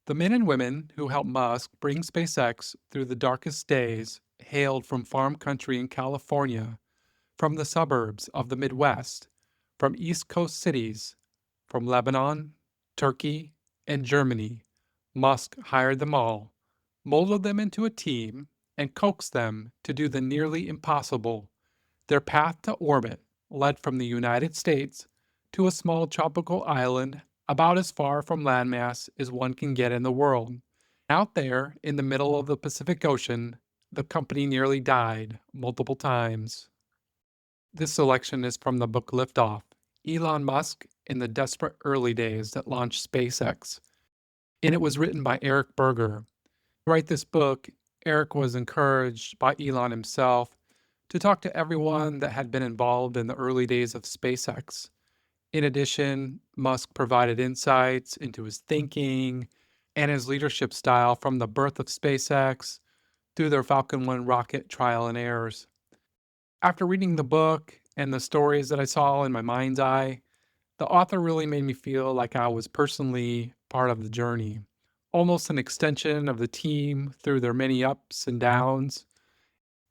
The men and women who helped Musk bring SpaceX through the darkest days hailed from farm country in California, from the suburbs of the Midwest, from East Coast cities, from Lebanon, Turkey, and Germany. Musk hired them all, molded them into a team, and coaxed them to do the nearly impossible. Their path to orbit led from the United States to a small tropical island about as far from landmass as one can get in the world. Out there in the middle of the Pacific Ocean, the company nearly died multiple times. This selection is from the book Liftoff, Elon Musk in the Desperate Early Days that launched SpaceX, and it was written by Eric Berger. To write this book, Eric was encouraged by Elon himself to talk to everyone that had been involved in the early days of SpaceX. In addition, Musk provided insights into his thinking and his leadership style from the birth of SpaceX through their Falcon 1 rocket trial and errors. After reading the book and the stories that I saw in my mind's eye, the author really made me feel like I was personally part of the journey, almost an extension of the team through their many ups and downs.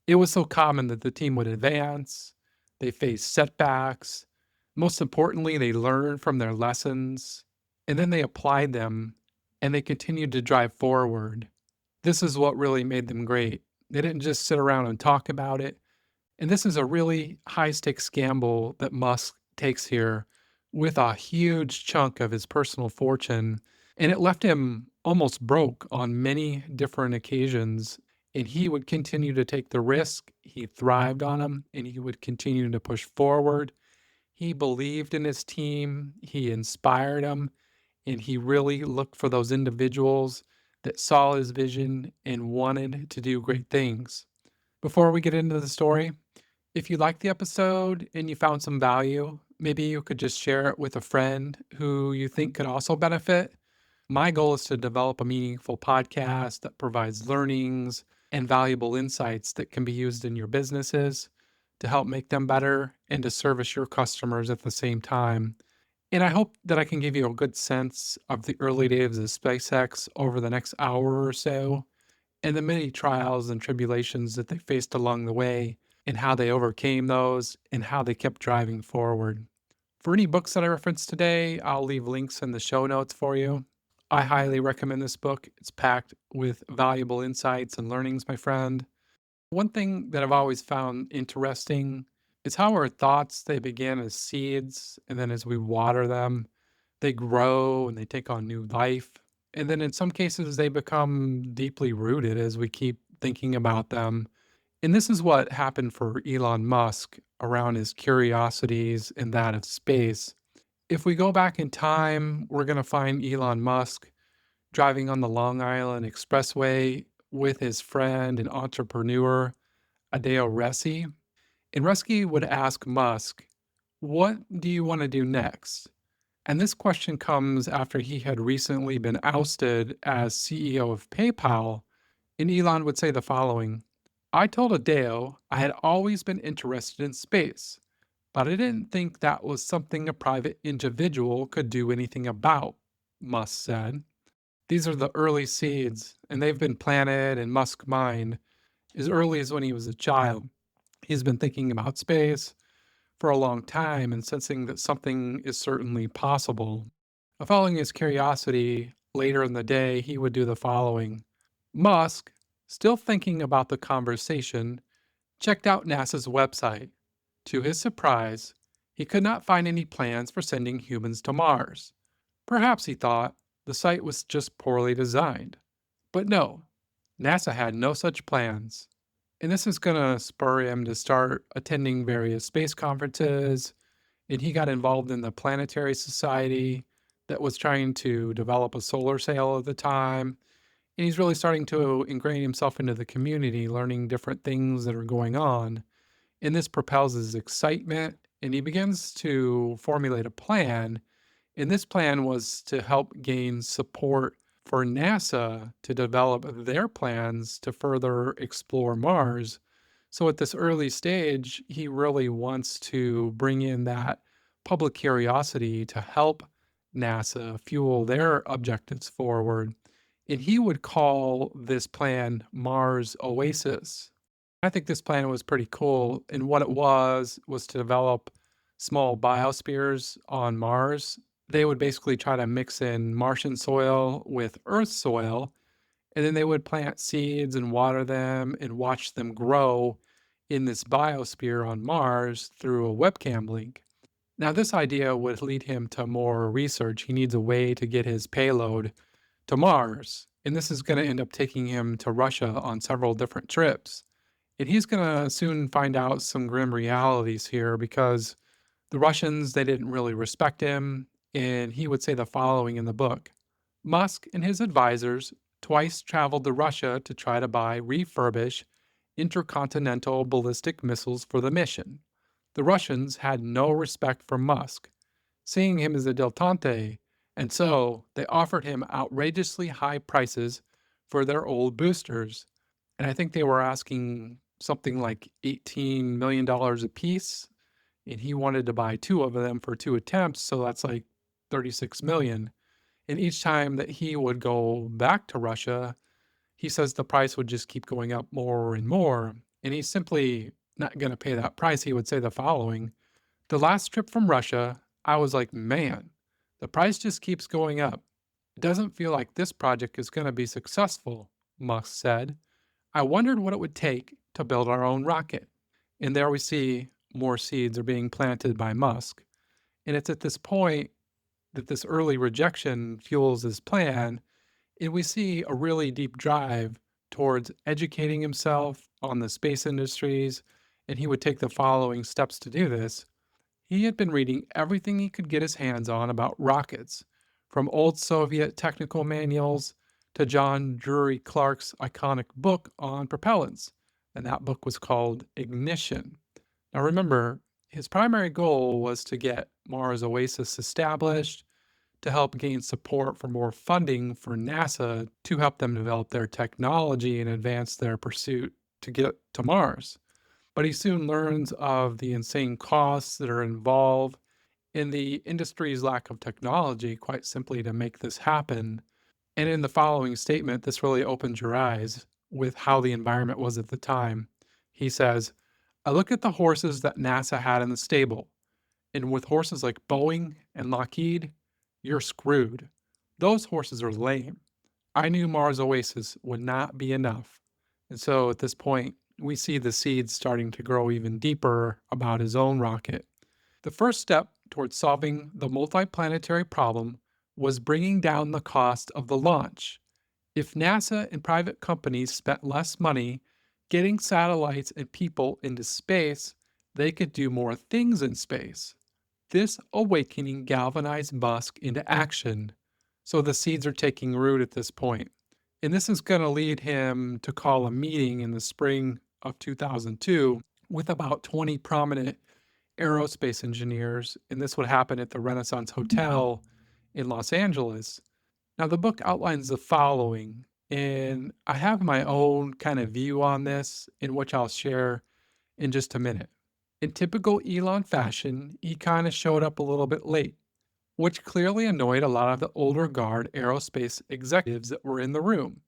It was so common that the team would advance, they faced setbacks, most importantly, they learned from their lessons, and then they applied them, and they continued to drive forward. This is what really made them great. They didn't just sit around and talk about it. And this is a really high stakes gamble that Musk takes here with a huge chunk of his personal fortune. And it left him almost broke on many different occasions. And he would continue to take the risk. He thrived on them and he would continue to push forward. He believed in his team, he inspired them, and he really looked for those individuals that saw his vision and wanted to do great things. Before we get into the story, if you liked the episode and you found some value, maybe you could just share it with a friend who you think could also benefit. My goal is to develop a meaningful podcast that provides learnings and valuable insights that can be used in your businesses to help make them better and to service your customers at the same time. And I hope that I can give you a good sense of the early days of SpaceX over the next hour or so and the many trials and tribulations that they faced along the way and how they overcame those and how they kept driving forward. For any books that I referenced today, I'll leave links in the show notes for you. I highly recommend this book. It's packed with valuable insights and learnings, my friend. One thing that I've always found interesting is how our thoughts, they begin as seeds, and then as we water them, they grow and they take on new life. And then in some cases, they become deeply rooted as we keep thinking about them. And this is what happened for Elon Musk around his curiosities and that of space. If we go back in time, we're going to find Elon Musk driving on the Long Island Expressway with his friend and entrepreneur, Adeo Resi. And Resi would ask Musk, "What do you want to do next?" And this question comes after he had recently been ousted as CEO of PayPal. And Elon would say the following: "I told Adeo I had always been interested in space, but I didn't think that was something a private individual could do anything about," Musk said. These are the early seeds, and they've been planted in Musk's mind as early as when he was a child. He's been thinking about space for a long time and sensing that something is certainly possible. Following his curiosity, later in the day, he would do the following. Musk, still thinking about the conversation, checked out NASA's website. To his surprise, he could not find any plans for sending humans to Mars. Perhaps, he thought, the site was just poorly designed. But no, NASA had no such plans. And this is going to spur him to start attending various space conferences. And he got involved in the Planetary Society that was trying to develop a solar sail at the time. And he's really starting to ingrain himself into the community, learning different things that are going on. And this propels his excitement, and he begins to formulate a plan. And this plan was to help gain support for NASA to develop their plans to further explore Mars. So at this early stage, he really wants to bring in that public curiosity to help NASA fuel their objectives forward. And he would call this plan Mars Oasis. I think this plan was pretty cool. And what it was to develop small biospheres on Mars. They would basically try to mix in Martian soil with Earth soil, and then they would plant seeds and water them and watch them grow in this biosphere on Mars through a webcam link. Now, this idea would lead him to more research. He needs a way to get his payload to Mars, and this is going to end up taking him to Russia on several different trips. And he's going to soon find out some grim realities here because the Russians, they didn't really respect him, and he would say the following in the book. Musk and his advisors twice traveled to Russia to try to buy refurbished intercontinental ballistic missiles for the mission. The Russians had no respect for Musk, seeing him as a dilettante, and so they offered him outrageously high prices for their old boosters. And I think they were asking something like $18 million dollars a piece, and he wanted to buy two of them for two attempts, so that's like 36 million. And each time that he would go back to Russia, he says the price would just keep going up more and more, and he's simply not going to pay that price. He would say the following. The last trip from Russia, I was like, man, the price just keeps going up. It doesn't feel like this project is going to be successful, Musk said. I wondered what it would take to build our own rocket. And there we see more seeds are being planted by Musk. And it's at this point that this early rejection fuels his plan. And we see a really deep drive towards educating himself on the space industries. And he would take the following steps to do this. He had been reading everything he could get his hands on about rockets, from old Soviet technical manuals to John Drury Clark's iconic book on propellants, and that book was called Ignition. Now remember, his primary goal was to get Mars Oasis established, to help gain support for more funding for NASA to help them develop their technology and advance their pursuit to get to Mars. But he soon learns of the insane costs that are involved in the industry's lack of technology, quite simply, to make this happen. And in the following statement, this really opens your eyes with how the environment was at the time. He says, I look at the horses that NASA had in the stable, and with horses like Boeing and Lockheed, you're screwed. Those horses are lame. I knew Mars Oasis would not be enough. And so at this point, we see the seeds starting to grow even deeper about his own rocket. The first step towards solving the multiplanetary problem was bringing down the cost of the launch. If NASA and private companies spent less money getting satellites and people into space, they could do more things in space. This awakening galvanized Musk into action. So the seeds are taking root at this point. And this is going to lead him to call a meeting in the spring of 2002 with about 20 prominent aerospace engineers. And this would happen at the Renaissance Hotel in Los Angeles. Now, the book outlines the following, and I have my own kind of view on this, in which I'll share in just a minute. In typical Elon fashion, he kind of showed up a little bit late, which clearly annoyed a lot of the older guard aerospace executives that were in the room.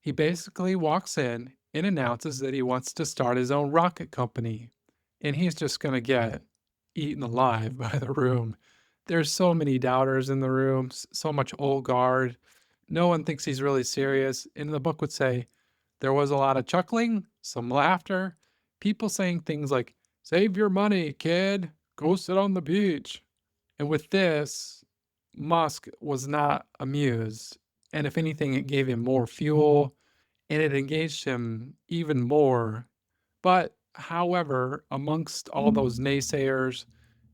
He basically walks in and announces that he wants to start his own rocket company, and he's just going to get eaten alive by the room. There's so many doubters in the room, so much old guard. No one thinks he's really serious. And the book would say there was a lot of chuckling, some laughter, people saying things like, save your money, kid, go sit on the beach. And with this, Musk was not amused. And if anything, it gave him more fuel and it engaged him even more. But however, amongst all those naysayers,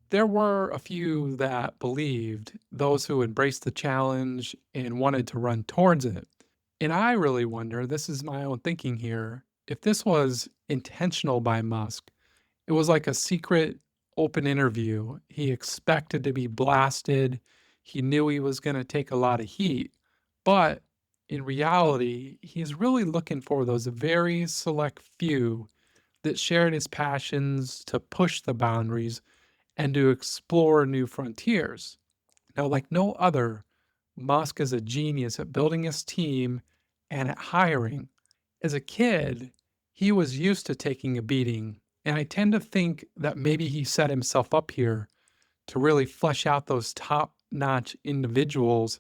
there were a few that believed, those who embraced the challenge and wanted to run towards it. And I really wonder, this is my own thinking here, if this was intentional by Musk. It was like a secret open interview. He expected to be blasted. He knew he was going to take a lot of heat. But in reality, he's really looking for those very select few that shared his passions to push the boundaries and to explore new frontiers. Now, like no other, Musk is a genius at building his team and at hiring. As a kid, he was used to taking a beating, and I tend to think that maybe he set himself up here to really flesh out those top notch individuals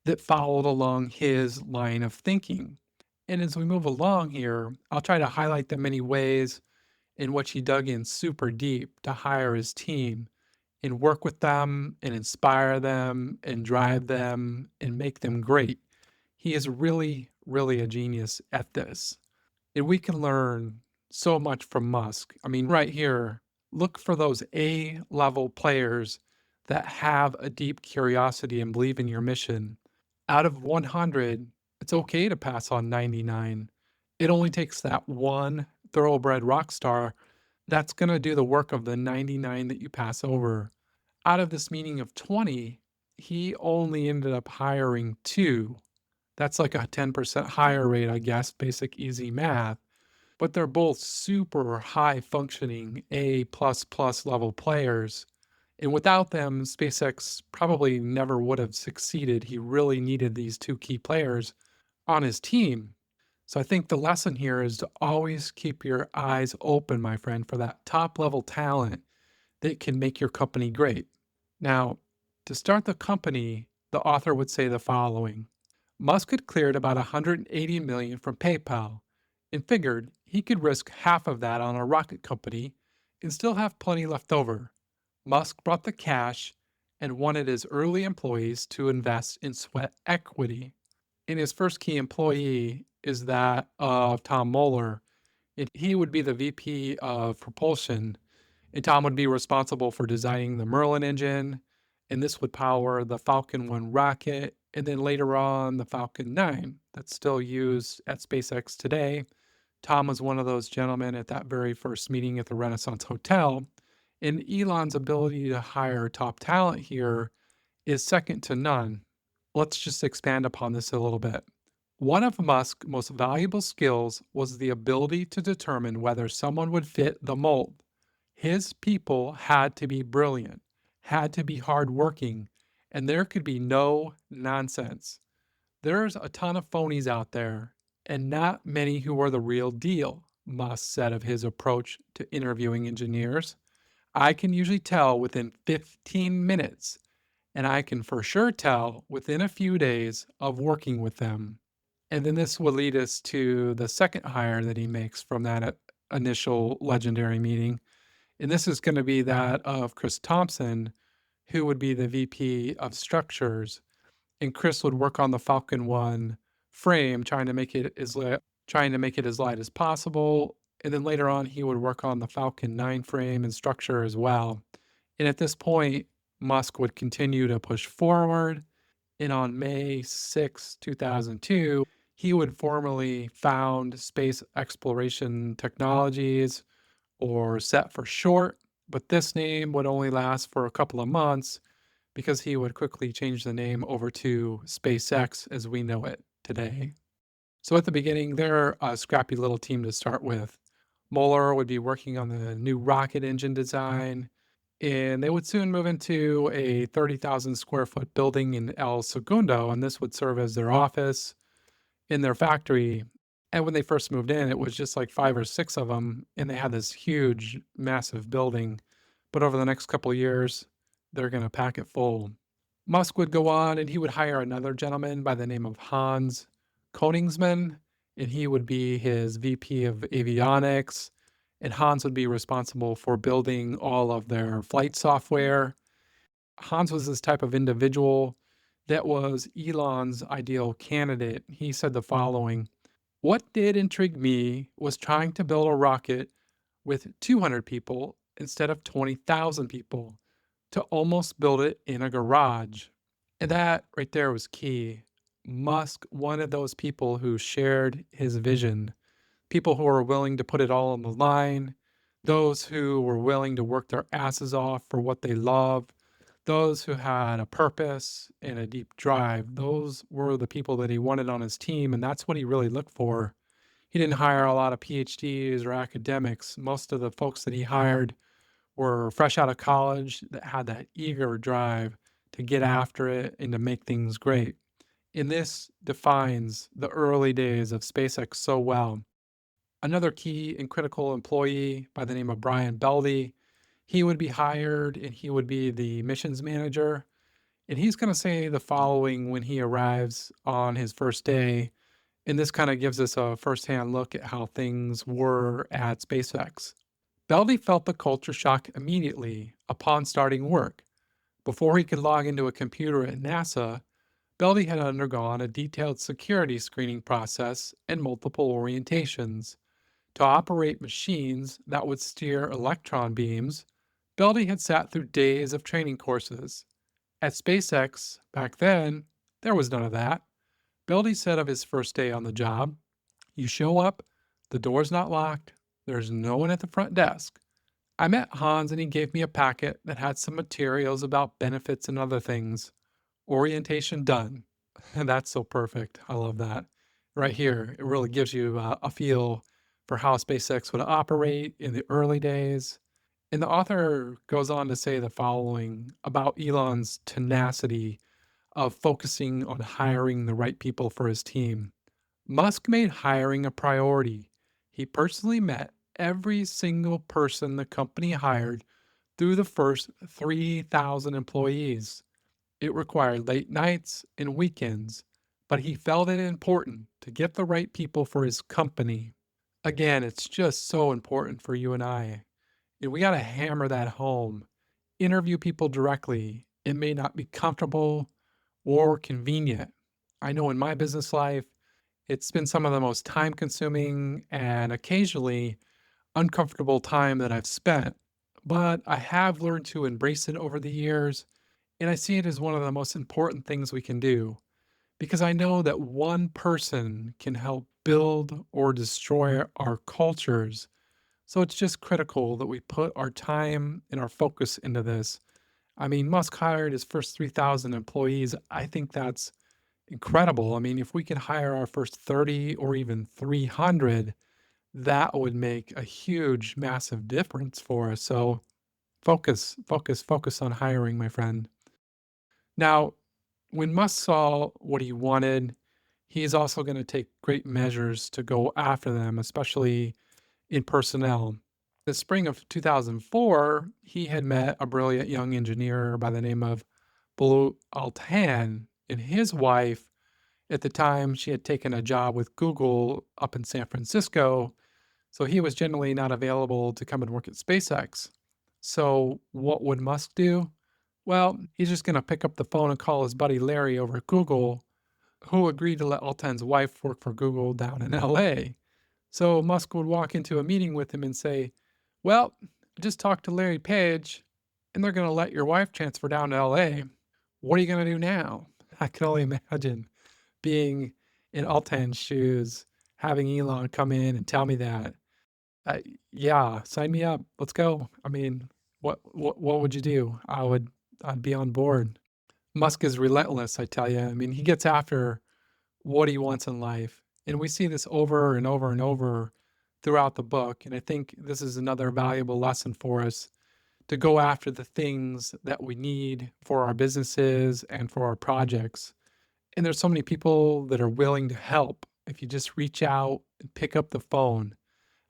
that followed along his line of thinking. And as we move along here, I'll try to highlight the many ways in which he dug in super deep to hire his team and work with them and inspire them and drive them and make them great. He is really, really a genius at this. And we can learn so much from Musk. I mean, right here, look for those A level players that have a deep curiosity and believe in your mission. Out of 100, it's okay to pass on 99. It only takes that one thoroughbred rock star that's going to do the work of the 99 that you pass over. Out of this meeting of 20, he only ended up hiring 2. That's like a 10% higher rate, I guess, basic easy math. But they're both super high functioning A plus plus level players. And without them, SpaceX probably never would have succeeded. He really needed these 2 key players on his team. So I think the lesson here is to always keep your eyes open, my friend, for that top level talent that can make your company great. Now, to start the company, the author would say the following. Musk had cleared about 180 million from PayPal and figured he could risk half of that on a rocket company and still have plenty left over. Musk brought the cash and wanted his early employees to invest in sweat equity. And his first key employee is that of Tom Moeller, and he would be the VP of propulsion, and Tom would be responsible for designing the Merlin engine, and this would power the Falcon 1 rocket, and then later on the Falcon 9 that's still used at SpaceX today. Tom was one of those gentlemen at that very first meeting at the Renaissance Hotel, and Elon's ability to hire top talent here is second to none. Let's just expand upon this a little bit. One of Musk's most valuable skills was the ability to determine whether someone would fit the mold. His people had to be brilliant, had to be hardworking, and there could be no nonsense. There's a ton of phonies out there, and not many who are the real deal, Musk said of his approach to interviewing engineers. I can usually tell within 15 minutes, and I can for sure tell within a few days of working with them. And then this will lead us to the second hire that he makes from that initial legendary meeting. And this is going to be that of Chris Thompson, who would be the VP of structures. And Chris would work on the Falcon 1 frame, trying to make it as light as possible. And then later on, he would work on the Falcon 9 frame and structure as well. And at this point, Musk would continue to push forward. And on May 6, 2002, he would formally found Space Exploration Technologies, or SET for short, but this name would only last for a couple of months because he would quickly change the name over to SpaceX as we know it today. So at the beginning, they're a scrappy little team to start with. Mueller would be working on the new rocket engine design, and they would soon move into a 30,000 square foot building in El Segundo, and this would serve as their office in their factory. And when they first moved in, it was just like 5 or 6 of them, and they had this huge, massive building. But over the next couple of years, they're going to pack it full. Musk would go on and he would hire another gentleman by the name of Hans Koningsman, and he would be his VP of avionics. And Hans would be responsible for building all of their flight software. Hans was this type of individual that was Elon's ideal candidate. He said the following. What did intrigue me was trying to build a rocket with 200 people instead of 20,000 people, to almost build it in a garage. And that right there was key. Musk wanted those people who shared his vision, people who were willing to put it all on the line, those who were willing to work their asses off for what they love, those who had a purpose and a deep drive. Those were the people that he wanted on his team, and that's what he really looked for. He didn't hire a lot of PhDs or academics. Most of the folks that he hired were fresh out of college that had that eager drive to get after it and to make things great. And this defines the early days of SpaceX so well. Another key and critical employee by the name of Brian Beldy, he would be hired and he would be the missions manager. And he's going to say the following when he arrives on his first day. And this kind of gives us a firsthand look at how things were at SpaceX. Beldy felt the culture shock immediately upon starting work. Before he could log into a computer at NASA, Beldy had undergone a detailed security screening process and multiple orientations. To operate machines that would steer electron beams, Beldy had sat through days of training courses. At SpaceX, back then, there was none of that. Beldy said of his first day on the job, "You show up, the door's not locked, there's no one at the front desk. I met Hans and he gave me a packet that had some materials about benefits and other things. Orientation done." And that's so perfect. I love that. Right here, it really gives you a feel for how SpaceX would operate in the early days. And the author goes on to say the following about Elon's tenacity of focusing on hiring the right people for his team. Musk made hiring a priority. He personally met every single person the company hired through the first 3,000 employees. It required late nights and weekends, but he felt it important to get the right people for his company. Again, it's just so important for you and I. And we got to hammer that home. Interview people directly. It may not be comfortable or convenient. I know in my business life, it's been some of the most time consuming and occasionally uncomfortable time that I've spent, but I have learned to embrace it over the years. And I see it as one of the most important things we can do because I know that one person can help build or destroy our cultures. So it's just critical that we put our time and our focus into this. I mean, Musk hired his first 3,000 employees. I think that's incredible. I mean, if we could hire our first 30 or even 300, that would make a huge, massive difference for us. So focus, focus, focus on hiring, my friend. Now, when Musk saw what he wanted, he's also going to take great measures to go after them, especially in personnel. The spring of 2004, he had met a brilliant young engineer by the name of Blue Altan, and his wife, at the time, she had taken a job with Google up in San Francisco, so he was generally not available to come and work at SpaceX. So, what would Musk do? Well, he's just going to pick up the phone and call his buddy Larry over at Google, who agreed to let Altan's wife work for Google down in LA. So Musk would walk into a meeting with him and say, "Well, I just talked to Larry Page, and they're going to let your wife transfer down to LA. What are you going to do now?" I can only imagine being in Altan's shoes, having Elon come in and tell me that. Uh, yeah, sign me up. Let's go. I mean, what would you do? I'd be on board. Musk is relentless, I tell you. I mean, he gets after what he wants in life. And we see this over and over and over throughout the book. And I think this is another valuable lesson for us to go after the things that we need for our businesses and for our projects. And there's so many people that are willing to help if you just reach out and pick up the phone.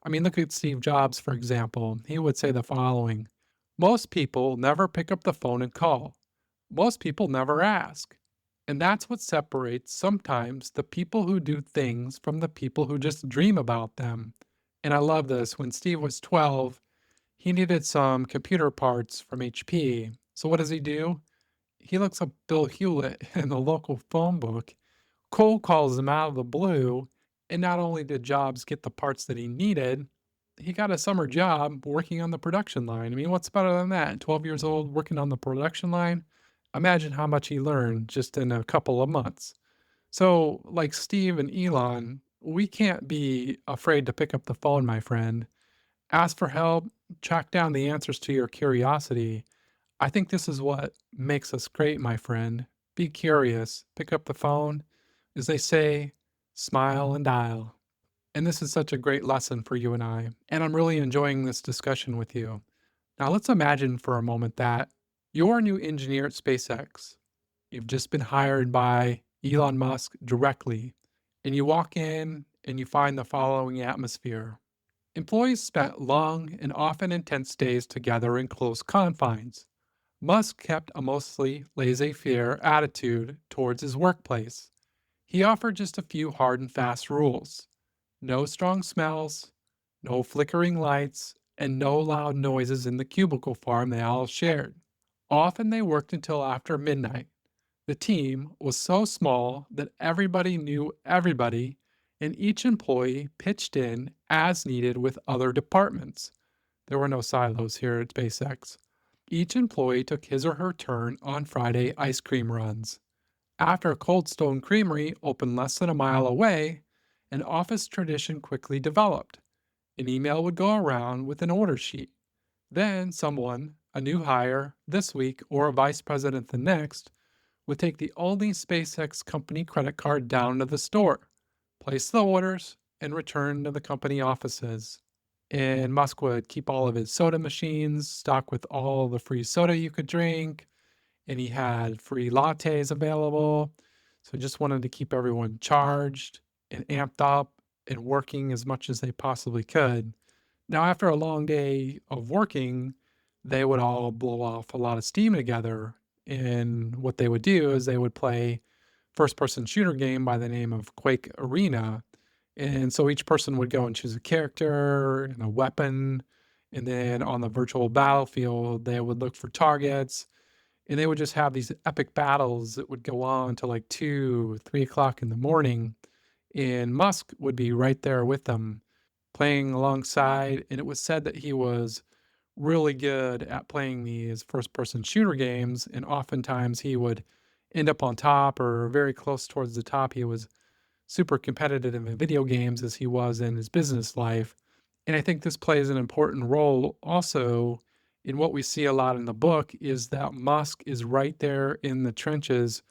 I mean, look at Steve Jobs, for example. He would say the following: "Most people never pick up the phone and call. Most people never ask. And that's what separates sometimes the people who do things from the people who just dream about them." And I love this. When Steve was 12, he needed some computer parts from HP. So what does he do? He looks up Bill Hewlett in the local phone book, cold calls him out of the blue, and not only did Jobs get the parts that he needed, he got a summer job working on the production line. I mean, what's better than that? 12 years old working on the production line? Imagine how much he learned just in a couple of months. So, like Steve and Elon, we can't be afraid to pick up the phone, my friend. Ask for help, track down the answers to your curiosity. I think this is what makes us great, my friend. Be curious, pick up the phone. As they say, smile and dial. And this is such a great lesson for you and I. And I'm really enjoying this discussion with you. Now, let's imagine for a moment that You're a new engineer at SpaceX. You've just been hired by Elon Musk directly, and you walk in and you find the following atmosphere. Employees spent long and often intense days together in close confines. Musk kept a mostly laissez faire attitude towards his workplace. He offered just a few hard and fast rules: no strong smells, no flickering lights, and no loud noises in the cubicle farm they all shared. Often they worked until after midnight. The team was so small that everybody knew everybody, and each employee pitched in as needed with other departments. There were no silos here at SpaceX. Each employee took his or her turn on Friday ice cream runs. After Cold Stone Creamery opened less than a mile away, an office tradition quickly developed. An email would go around with an order sheet. Then someone, a new hire this week or a vice president the next, would take the only SpaceX company credit card down to the store, place the orders, and return to the company offices. And Musk would keep all of his soda machines stocked with all the free soda you could drink, and he had free lattes available. So just wanted to keep everyone charged and amped up and working as much as they possibly could. Now, after a long day of working, they would all blow off a lot of steam together. And what they would do is they would play first person shooter game by the name of Quake Arena. And so each person would go and choose a character and a weapon. And then on the virtual battlefield, they would look for targets. And they would just have these epic battles that would go on till like 2, 3 o'clock in the morning. And Musk would be right there with them, playing alongside. And it was said that he was really good at playing these first person shooter games. And oftentimes he would end up on top or very close towards the top. He was super competitive in video games as he was in his business life. And I think this plays an important role also in what we see a lot in the book is that Musk is right there in the trenches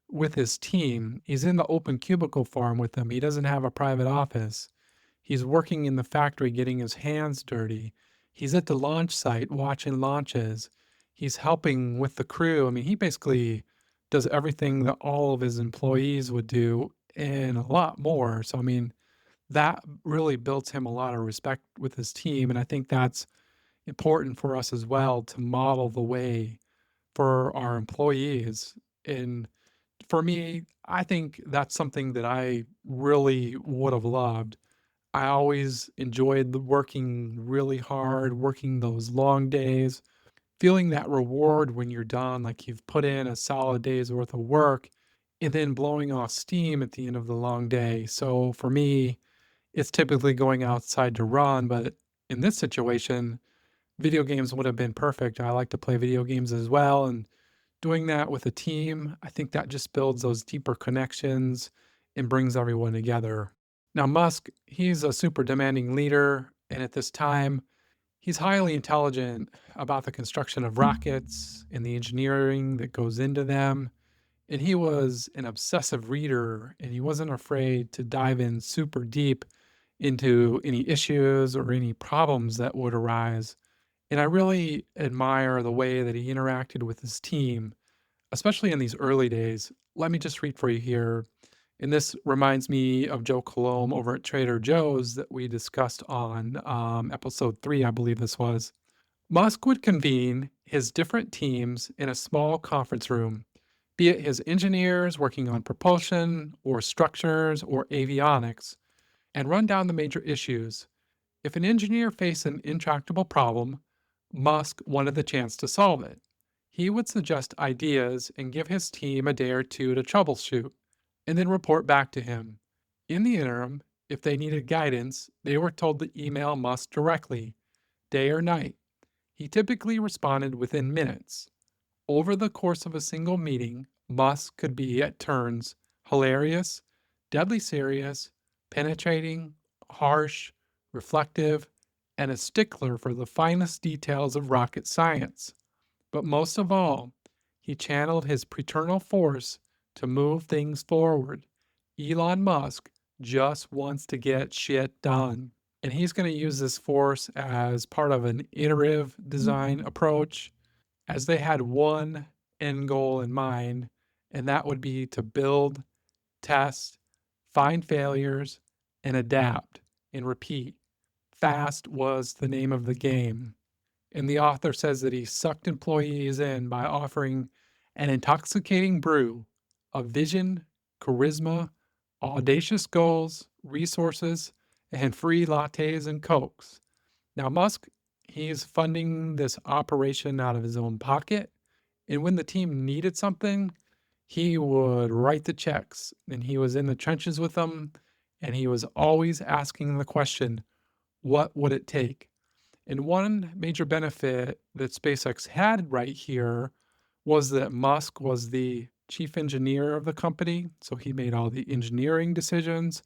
with his team. He's in the open cubicle farm with them. He doesn't have a private office. He's working in the factory getting his hands dirty. He's at the launch site watching launches. He's helping with the crew. I mean, he basically does everything that all of his employees would do and a lot more. So, I mean, that really builds him a lot of respect with his team. And I think that's important for us as well to model the way for our employees. And for me, I think that's something that I really would have loved. I always enjoyed working really hard, working those long days, feeling that reward when you're done, like you've put in a solid day's worth of work, and then blowing off steam at the end of the long day. So for me, it's typically going outside to run, but in this situation, video games would have been perfect. I like to play video games as well, and doing that with a team, I think that just builds those deeper connections and brings everyone together. Now, Musk, he's a super demanding leader, and at this time, he's highly intelligent about the construction of rockets and the engineering that goes into them. And he was an obsessive reader, and he wasn't afraid to dive in super deep into any issues or any problems that would arise. And I really admire the way that he interacted with his team, especially in these early days. Let me just read for you here. And this reminds me of Joe Colomb over at Trader Joe's that we discussed on episode 3, I believe this was. Musk would convene his different teams in a small conference room, be it his engineers working on propulsion or structures or avionics, and run down the major issues. If an engineer faced an intractable problem, Musk wanted the chance to solve it. He would suggest ideas and give his team a day or two to troubleshoot, and then report back to him. In the interim, if they needed guidance, they were told to email Musk directly, day or night. He typically responded within minutes. Over the course of a single meeting, Musk could be at turns hilarious, deadly serious, penetrating, harsh, reflective, and a stickler for the finest details of rocket science. But most of all, he channeled his paternal force to move things forward. Elon Musk just wants to get shit done. And he's going to use this force as part of an iterative design approach. as they had one end goal in mind, and that would be to build, test, find failures, and adapt and repeat. Fast was the name of the game. And the author says that he sucked employees in by offering an intoxicating brew of vision, charisma, audacious goals, resources, and free lattes and cokes. Now, Musk, he's funding this operation out of his own pocket. And when the team needed something, he would write the checks and he was in the trenches with them. And he was always asking the question, what would it take? And one major benefit that SpaceX had right here was that Musk was the chief engineer of the company. So he made all the engineering decisions,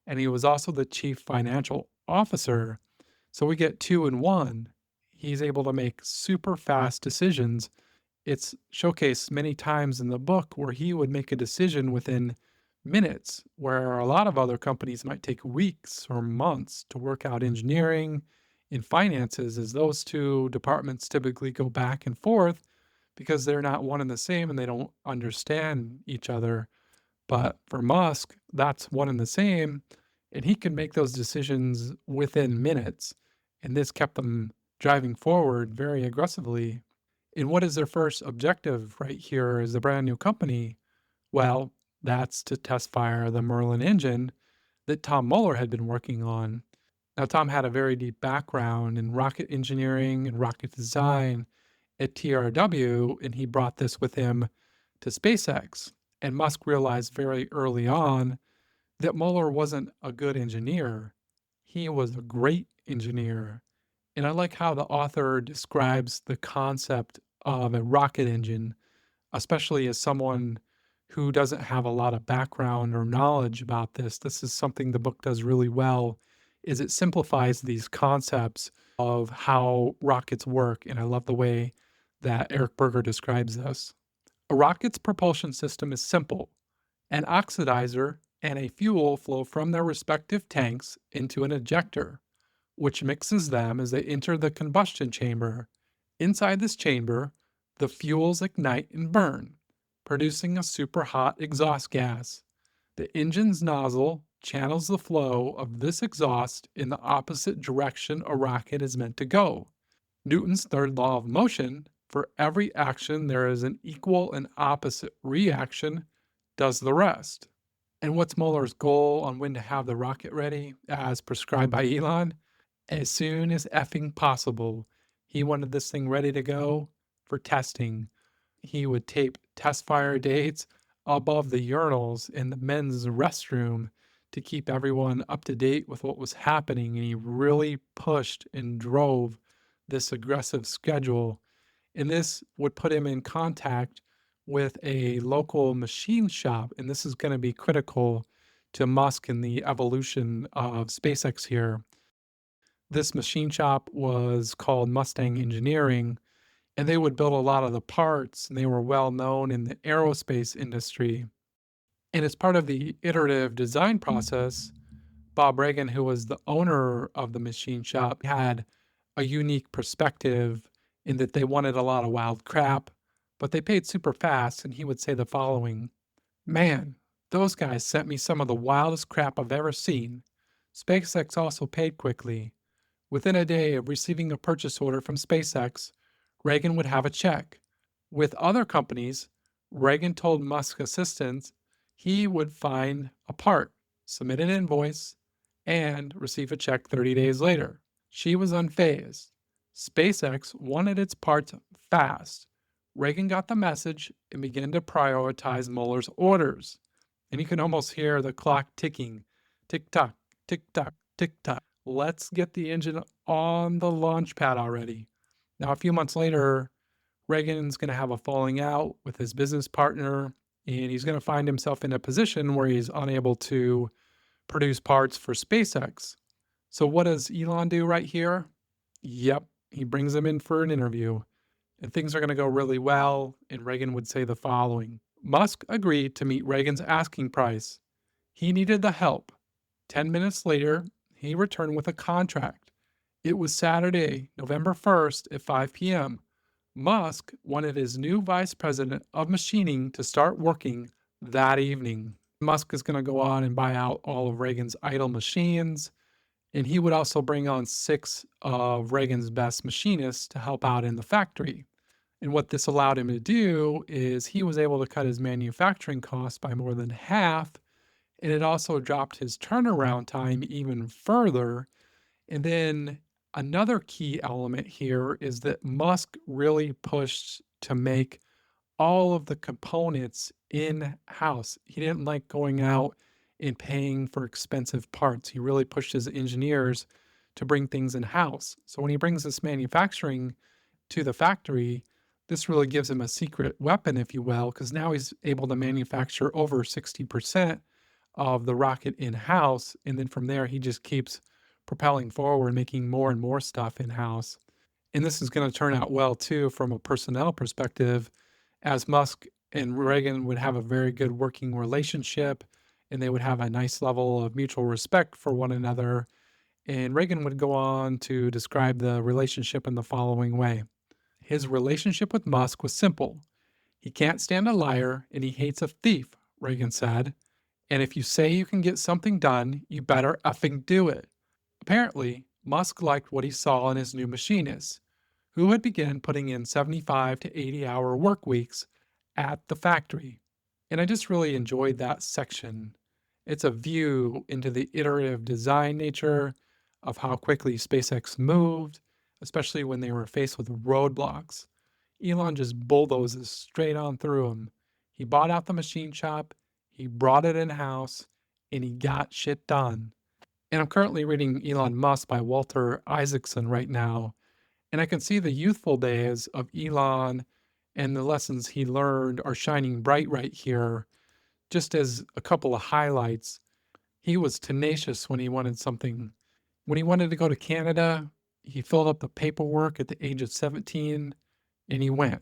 and he was also the chief financial officer. So we get two in one. He's able to make super fast decisions. It's showcased many times in the book where he would make a decision within minutes, where a lot of other companies might take weeks or months to work out engineering and finances, as those two departments typically go back and forth because they're not one and the same and they don't understand each other. But for Musk, that's one and the same, and he can make those decisions within minutes. And this kept them driving forward very aggressively. And what is their first objective right here as a brand new company? Well, that's to test fire the Merlin engine that Tom Mueller had been working on. Now, Tom had a very deep background in rocket engineering and rocket design at TRW, and he brought this with him to SpaceX. And Musk realized very early on that Mueller wasn't a good engineer. He was a great engineer. And I like how the author describes the concept of a rocket engine, especially as someone who doesn't have a lot of background or knowledge about this. This is something the book does really well, is it simplifies these concepts of how rockets work. And I love the way that Eric Berger describes this. A rocket's propulsion system is simple. An oxidizer and a fuel flow from their respective tanks into an ejector, which mixes them as they enter the combustion chamber. Inside this chamber, the fuels ignite and burn, producing a superhot exhaust gas. The engine's nozzle channels the flow of this exhaust in the opposite direction a rocket is meant to go. Newton's third law of motion: for every action there is an equal and opposite reaction, does the rest. And what's Mueller's goal on when to have the rocket ready, as prescribed by Elon? As soon as effing possible. He wanted this thing ready to go for testing. He would tape test fire dates above the urinals in the men's restroom to keep everyone up to date with what was happening. And he really pushed and drove this aggressive schedule. And this would put him in contact with a local machine shop. And this is going to be critical to Musk and the evolution of SpaceX here. This machine shop was called Mustang Engineering, and they would build a lot of the parts, and they were well known in the aerospace industry. And as part of the iterative design process, Bob Reagan, who was the owner of the machine shop, had a unique perspective in that they wanted a lot of wild crap, but they paid super fast. And he would say the following: "Man, those guys sent me some of the wildest crap I've ever seen." SpaceX also paid quickly. Within a day of receiving a purchase order from SpaceX, Reagan would have a check. With other companies, Reagan told Musk's assistants he would find a part, submit an invoice, and receive a check 30 days later. She was unfazed. SpaceX wanted its parts fast. Reagan got the message and began to prioritize Mueller's orders. And you can almost hear the clock ticking. Tick tock, tick tock, tick tock. Let's get the engine on the launch pad already. Now, a few months later, Reagan's going to have a falling out with his business partner, and he's going to find himself in a position where he's unable to produce parts for SpaceX. So what does Elon do right here? Yep, he brings him in for an interview, and things are going to go really well, and Reagan would say the following: Musk agreed to meet Reagan's asking price. He needed the help. 10 minutes later, he returned with a contract. It was Saturday, November 1st at 5 p.m. Musk wanted his new vice president of machining to start working that evening. Musk is going to go on and buy out all of Reagan's idle machines, and he would also bring on 6 of Reagan's best machinists to help out in the factory. And what this allowed him to do is he was able to cut his manufacturing costs by more than half, and it also dropped his turnaround time even further. And then another key element here is that Musk really pushed to make all of the components in house. He didn't like going out and paying for expensive parts. He really pushed his engineers to bring things in house. So when he brings this manufacturing to the factory, this really gives him a secret weapon, if you will, because now he's able to manufacture over 60% of the rocket in house. And then from there, he just keeps propelling forward, making more and more stuff in house. And this is going to turn out well too from a personnel perspective, as Musk and Reagan would have a very good working relationship and they would have a nice level of mutual respect for one another. And Reagan would go on to describe the relationship in the following way. His relationship with Musk was simple. He can't stand a liar and he hates a thief, Reagan said. And if you say you can get something done, you better effing do it. Apparently, Musk liked what he saw in his new machinists, who had begun putting in 75 to 80-hour work weeks at the factory. And I just really enjoyed that section. It's a view into the iterative design nature of how quickly SpaceX moved, especially when they were faced with roadblocks. Elon just bulldozes straight on through them. He bought out the machine shop, he brought it in house, and he got shit done. And I'm currently reading Elon Musk by Walter Isaacson right now, and I can see the youthful days of Elon and the lessons he learned are shining bright right here. Just as a couple of highlights, he was tenacious when he wanted something. When he wanted to go to Canada, he filled up the paperwork at the age of 17 and he went.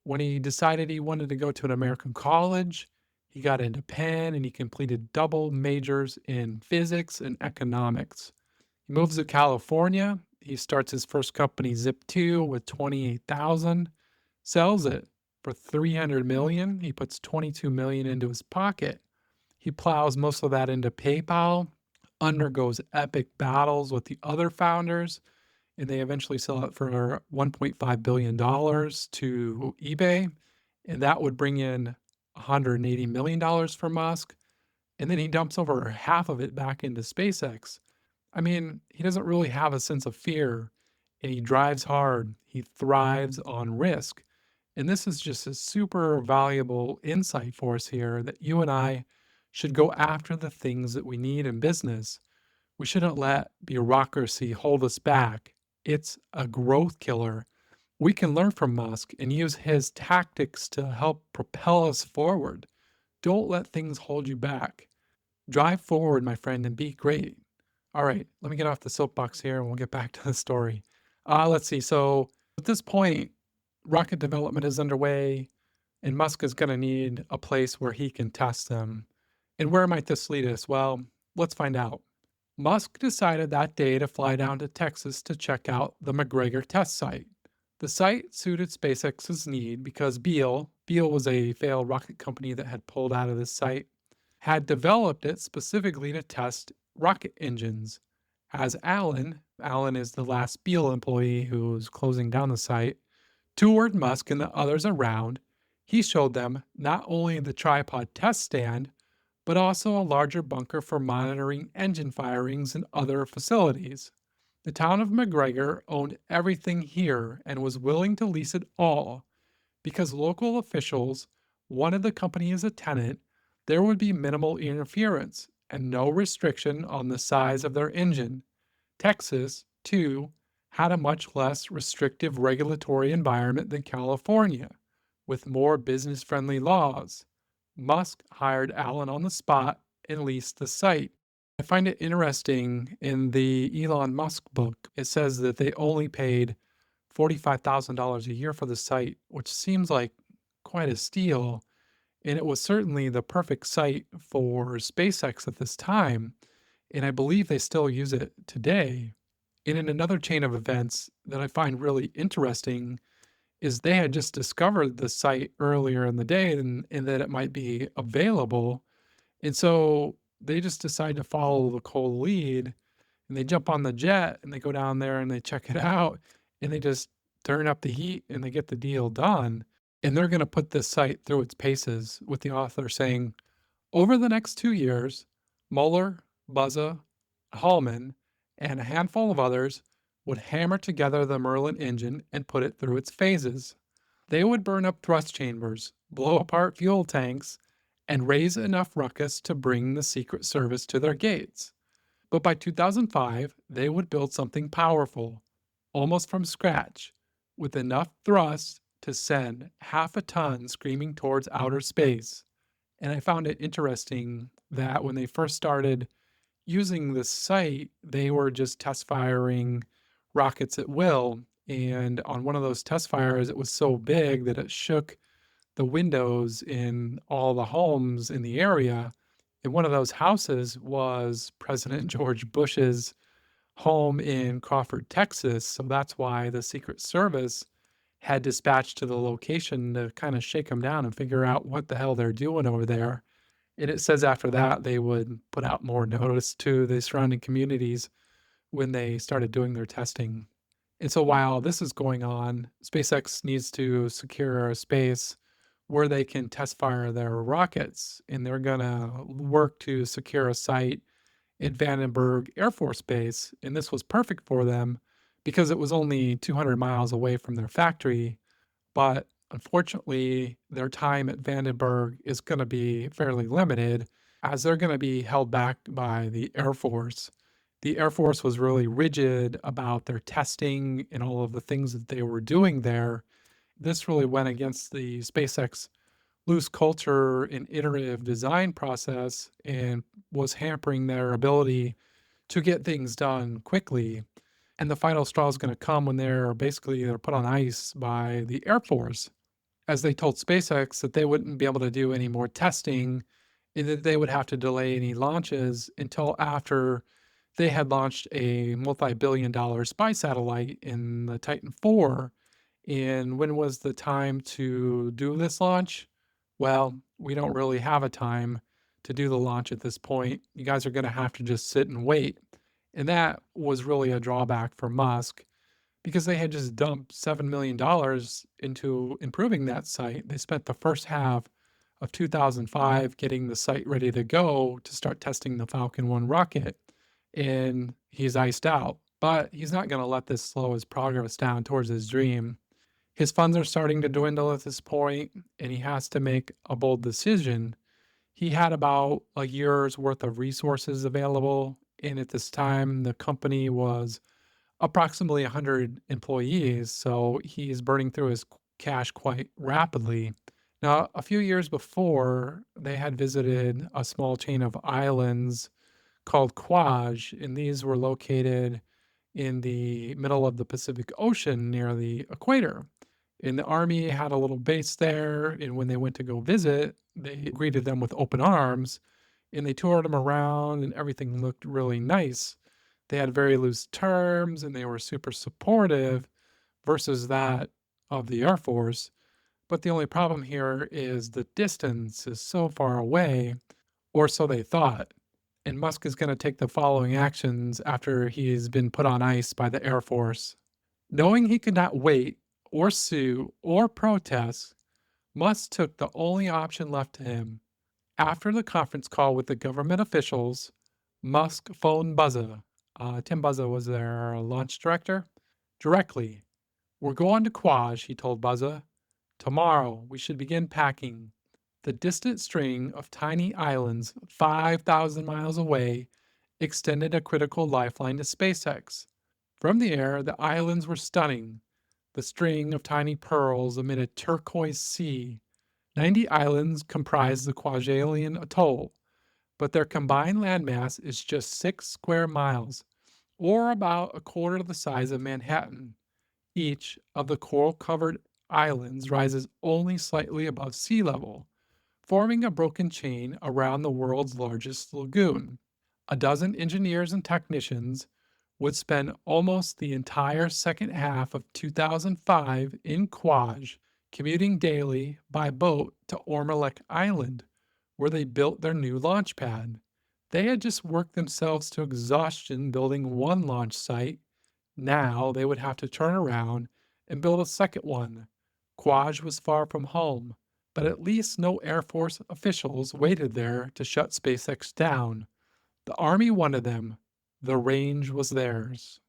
When he decided he wanted to go to an American college, he got into Penn and he completed double majors in physics and economics. He moves to California. He starts his first company, Zip2, with 28,000, sells it for 300 million. He puts 22 million into his pocket. He plows most of that into PayPal, undergoes epic battles with the other founders, and they eventually sell it for $1.5 billion to eBay. And that would bring in $180 million for Musk. And then he dumps over half of it back into SpaceX. I mean, he doesn't really have a sense of fear and he drives hard. He thrives on risk. And this is just a super valuable insight for us here that you and I should go after the things that we need in business. We shouldn't let bureaucracy hold us back. It's a growth killer. We can learn from Musk and use his tactics to help propel us forward. Don't let things hold you back. Drive forward, my friend, and be great. All right, let me get off the soapbox here and we'll get back to the story. Let's see. So at this point, rocket development is underway, and Musk is going to need a place where he can test them. And where might this lead us? Well, let's find out. Musk decided that day to fly down to Texas to check out the McGregor test site. The site suited SpaceX's need because Beale was a failed rocket company that had pulled out of this site, had developed it specifically to test rocket engines. As Allen is the last Beale employee who was closing down the site, toured Musk and the others around, he showed them not only the tripod test stand, but also a larger bunker for monitoring engine firings and other facilities. The town of McGregor owned everything here and was willing to lease it all. Because local officials wanted the company as a tenant, there would be minimal interference and no restriction on the size of their engine. Texas, too, had a much less restrictive regulatory environment than California, with more business-friendly laws. Musk hired Allen on the spot and leased the site. I find it interesting in the Elon Musk book, it says that they only paid $45,000 a year for the site, which seems like quite a steal. And it was certainly the perfect site for SpaceX at this time. And I believe they still use it today. And in another chain of events that I find really interesting is they had just discovered the site earlier in the day and that it might be available. And so they just decide to follow the cold lead and they jump on the jet and they go down there and they check it out and they just turn up the heat and they get the deal done. And they're going to put this site through its paces, with the author saying, over the next 2 years, Mueller, Buzza, Hallman, and a handful of others would hammer together the Merlin engine and put it through its phases. They would burn up thrust chambers, blow apart fuel tanks, and raise enough ruckus to bring the Secret Service to their gates. But by 2005, they would build something powerful, almost from scratch, with enough thrust to send half a ton screaming towards outer space. And I found it interesting that when they first started using this site, they were just test firing rockets at will. And on one of those test fires, it was so big that it shook the windows in all the homes in the area. And one of those houses was President George Bush's home in Crawford, Texas. So that's why the Secret Service had dispatched to the location to kind of shake them down and figure out what the hell they're doing over there. And it says after that, they would put out more notice to the surrounding communities when they started doing their testing. And so while this is going on, SpaceX needs to secure a space where they can test fire their rockets. And they're going to work to secure a site at Vandenberg Air Force Base. And this was perfect for them because it was only 200 miles away from their factory. But unfortunately, their time at Vandenberg is going to be fairly limited as they're going to be held back by the Air Force. The Air Force was really rigid about their testing and all of the things that they were doing there. This really went against the SpaceX loose culture and iterative design process and was hampering their ability to get things done quickly. And the final straw is going to come when they're put on ice by the Air Force, as they told SpaceX that they wouldn't be able to do any more testing and that they would have to delay any launches until after they had launched a multi-billion-dollar spy satellite in the Titan 4. And when was the time to do this launch? Well, we don't really have a time to do the launch at this point. You guys are going to have to just sit and wait. And that was really a drawback for Musk because they had just dumped $7 million into improving that site. They spent the first half of 2005 getting the site ready to go to start testing the Falcon 1 rocket. And he's iced out. But he's not going to let this slow his progress down towards his dream. His funds are starting to dwindle at this point, and he has to make a bold decision. He had about a year's worth of resources available, and at this time, the company was approximately 100 employees, so he's burning through his cash quite rapidly. Now, a few years before, they had visited a small chain of islands called Quaj, and these were located in the middle of the Pacific Ocean near the equator. And the army had a little base there, and when they went to go visit, they greeted them with open arms, and they toured them around, and everything looked really nice. They had very loose terms, and they were super supportive versus that of the Air Force. But the only problem here is the distance is so far away, or so they thought. And Musk is going to take the following actions after he's been put on ice by the Air Force. Knowing he could not wait or sue or protest, Musk took the only option left to him. After the conference call with the government officials, Musk phoned Buzza. Tim Buzza was their launch director. Directly. We're going to Quaj, he told Buzza. Tomorrow, we should begin packing. The distant string of tiny islands 5,000 miles away extended a critical lifeline to SpaceX. From the air, the islands were stunning. The string of tiny pearls amid a turquoise sea. 90 islands comprise the Kwajalein atoll, but their combined landmass is just 6 square miles, or about a quarter of the size of Manhattan. Each of the coral-covered islands rises only slightly above sea level, forming a broken chain around the world's largest lagoon. A dozen engineers and technicians would spend almost the entire second half of 2005 in Quaj, commuting daily by boat to Ormalik Island, where they built their new launch pad. They had just worked themselves to exhaustion building one launch site. Now they would have to turn around and build a second one. Quaj was far from home, but at least no Air Force officials waited there to shut SpaceX down. The Army wanted them. The range was theirs.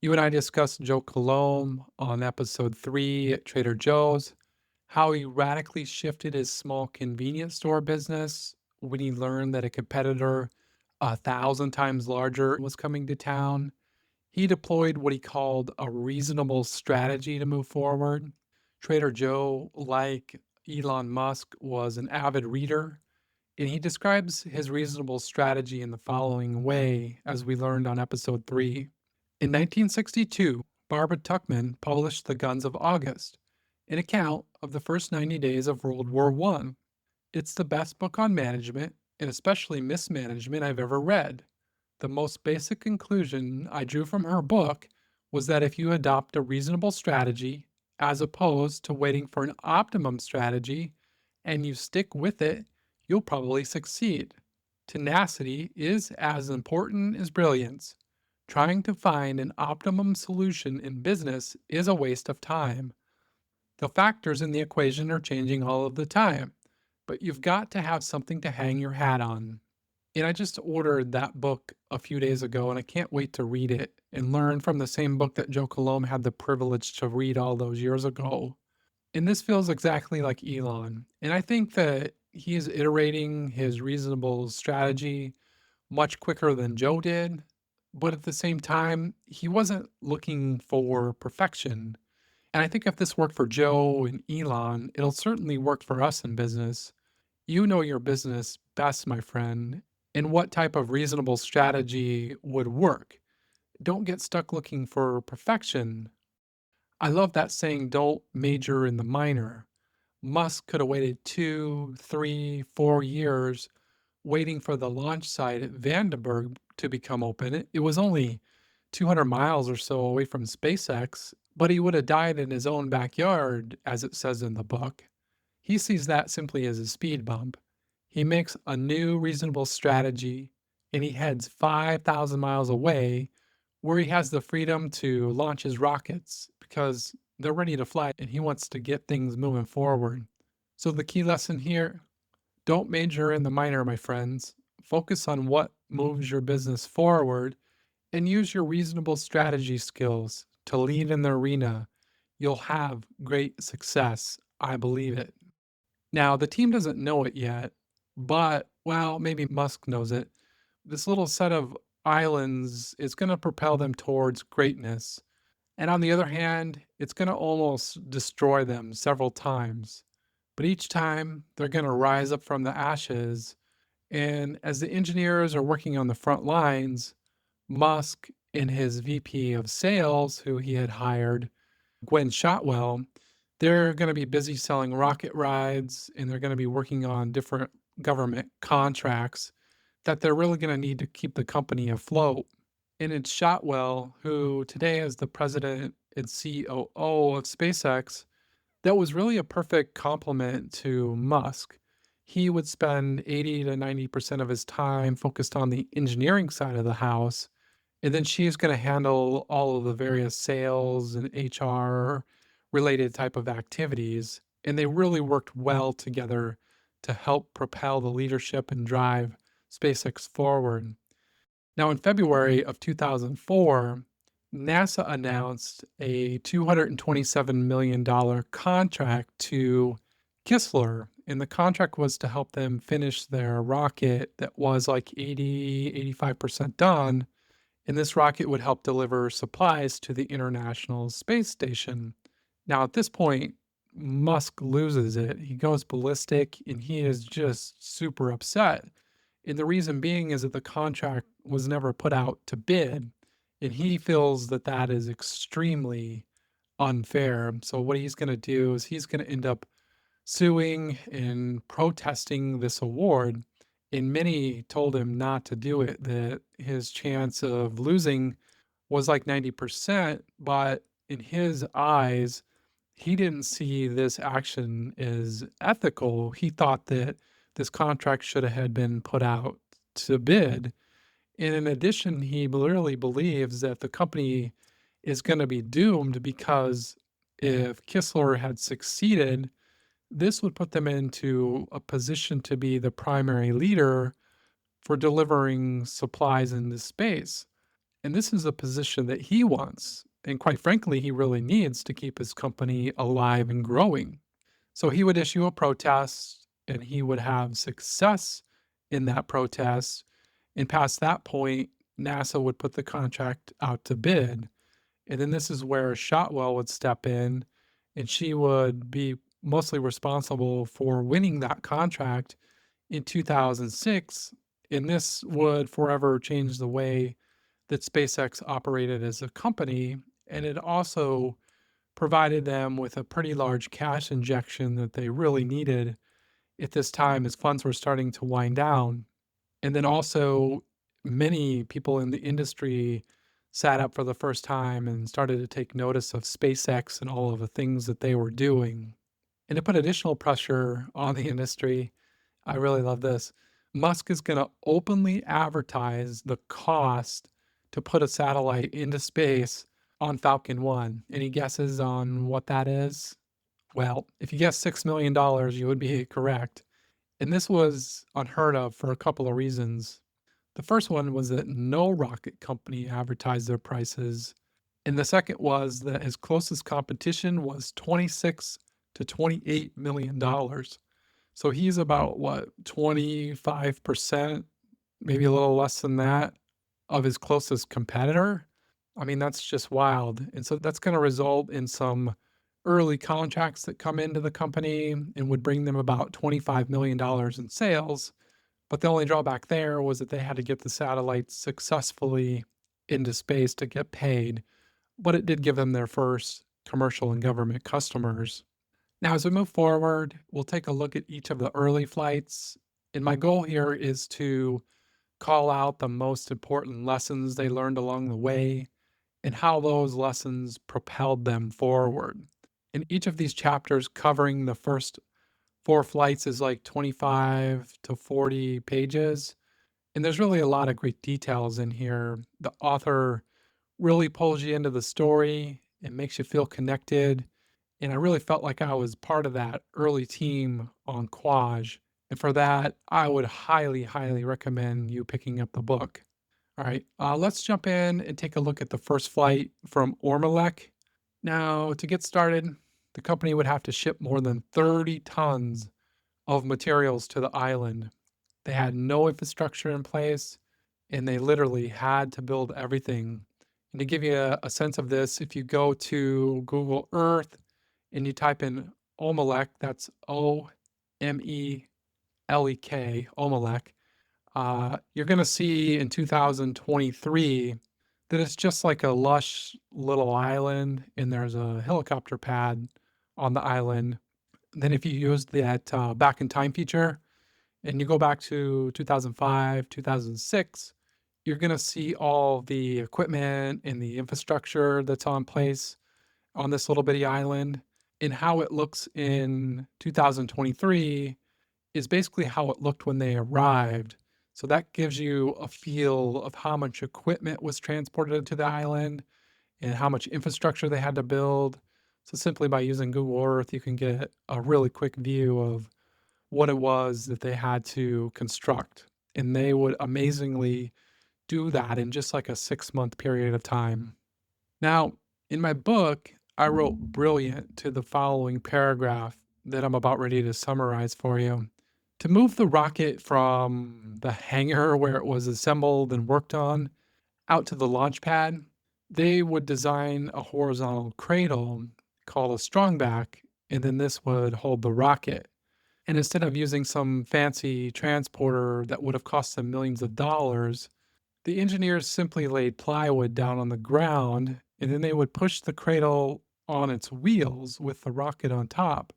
You and I discussed Joe Colomb on episode 3 at Trader Joe's, how he radically shifted his small convenience store business when he learned that a competitor 1,000 times larger was coming to town. He deployed what he called a reasonable strategy to move forward. Trader Joe, like Elon Musk, was an avid reader, and he describes his reasonable strategy in the following way, as we learned on episode 3. In 1962, Barbara Tuchman published The Guns of August, an account of the first 90 days of World War I. It's the best book on management, and especially mismanagement, I've ever read. The most basic conclusion I drew from her book was that if you adopt a reasonable strategy, as opposed to waiting for an optimum strategy, and you stick with it, you'll probably succeed. Tenacity is as important as brilliance. Trying to find an optimum solution in business is a waste of time. The factors in the equation are changing all of the time, but you've got to have something to hang your hat on. And I just ordered that book a few days ago, and I can't wait to read it and learn from the same book that Joe Colomb had the privilege to read all those years ago. And this feels exactly like Elon. And I think that he is iterating his reasonable strategy much quicker than Joe did. But at the same time, he wasn't looking for perfection. And I think if this worked for Joe and Elon, it'll certainly work for us in business. You know your business best, my friend, and what type of reasonable strategy would work. Don't get stuck looking for perfection. I love that saying, don't major in the minor. Musk could have waited 2, 3, 4 years waiting for the launch site at Vandenberg to become open. It was only 200 miles or so away from SpaceX, but he would have died in his own backyard, as it says in the book. He sees that simply as a speed bump. He makes a new reasonable strategy and he heads 5,000 miles away where he has the freedom to launch his rockets because they're ready to fly and he wants to get things moving forward. So, the key lesson here, don't major in the minor, my friends. Focus on what moves your business forward and use your reasonable strategy skills to lead in the arena. You'll have great success. I believe it. Now, the team doesn't know it yet, but, well, maybe Musk knows it. This little set of islands is going to propel them towards greatness. And on the other hand, it's going to almost destroy them several times. But each time, they're going to rise up from the ashes. And as the engineers are working on the front lines, Musk and his VP of sales, who he had hired, Gwen Shotwell, they're going to be busy selling rocket rides and they're going to be working on different government contracts that they're really going to need to keep the company afloat. And it's Shotwell, who today is the president and COO of SpaceX, that was really a perfect complement to Musk. He would spend 80 to 90% of his time focused on the engineering side of the house. And then she's going to handle all of the various sales and HR related type of activities. And they really worked well together to help propel the leadership and drive SpaceX forward. Now, in February of 2004, NASA announced a $227 million contract to Kistler, and the contract was to help them finish their rocket that was like 85% done. And this rocket would help deliver supplies to the International Space Station. Now, at this point, Musk loses it. He goes ballistic and he is just super upset. And the reason being is that the contract was never put out to bid. And he feels that that is extremely unfair. So, what he's going to do is he's going to end up suing and protesting this award. And many told him not to do it, that his chance of losing was like 90%, but in his eyes, he didn't see this action as ethical. He thought that this contract should have had been put out to bid. And in addition, he literally believes that the company is going to be doomed because if Kistler had succeeded, this would put them into a position to be the primary leader for delivering supplies into space. And this is a position that he wants. And quite frankly, he really needs to keep his company alive and growing. So he would issue a protest and he would have success in that protest. And past that point, NASA would put the contract out to bid. And then this is where Shotwell would step in and she would be mostly responsible for winning that contract in 2006. And this would forever change the way that SpaceX operated as a company. And it also provided them with a pretty large cash injection that they really needed at this time as funds were starting to wind down. And then also, many people in the industry sat up for the first time and started to take notice of SpaceX and all of the things that they were doing. And to put additional pressure on the industry, I really love this. Musk is going to openly advertise the cost to put a satellite into space on Falcon 1. Any guesses on what that is? Well, if you guess $6 million, you would be correct. And this was unheard of for a couple of reasons. The first one was that no rocket company advertised their prices. And the second was that his closest competition was $26 to $28 million. So he's about, what, 25%, maybe a little less than that, of his closest competitor. I mean, that's just wild. And so that's going to result in some early contracts that come into the company and would bring them about $25 million in sales. But the only drawback there was that they had to get the satellites successfully into space to get paid. But it did give them their first commercial and government customers. Now, as we move forward, we'll take a look at each of the early flights. And my goal here is to call out the most important lessons they learned along the way and how those lessons propelled them forward. In each of these chapters, covering the first 4 flights is like 25 to 40 pages. And there's really a lot of great details in here. The author really pulls you into the story and makes you feel connected. And I really felt like I was part of that early team on Quaj. And for that, I would highly, highly recommend you picking up the book. All right, let's jump in and take a look at the first flight from Ormalek. Now, to get started, the company would have to ship more than 30 tons of materials to the island. They had no infrastructure in place, and they literally had to build everything. And to give you a sense of this, if you go to Google Earth and you type in Omelek, that's Omelek, Omelek, you're going to see in 2023 that it's just like a lush little island, and there's a helicopter pad on the island. Then if you use that back in time feature and you go back to 2005, 2006, you're going to see all the equipment and the infrastructure that's on place on this little bitty island. And how it looks in 2023 is basically how it looked when they arrived. So that gives you a feel of how much equipment was transported to the island and how much infrastructure they had to build. So simply by using Google Earth, you can get a really quick view of what it was that they had to construct. And they would amazingly do that in just like a 6-month period of time. Now, in my book, I wrote brilliant to the following paragraph that I'm about ready to summarize for you. To move the rocket from the hangar where it was assembled and worked on out to the launch pad, they would design a horizontal cradle called a strongback, and then this would hold the rocket. And instead of using some fancy transporter that would have cost them millions of dollars, the engineers simply laid plywood down on the ground, and then they would push the cradle on its wheels with the rocket on top.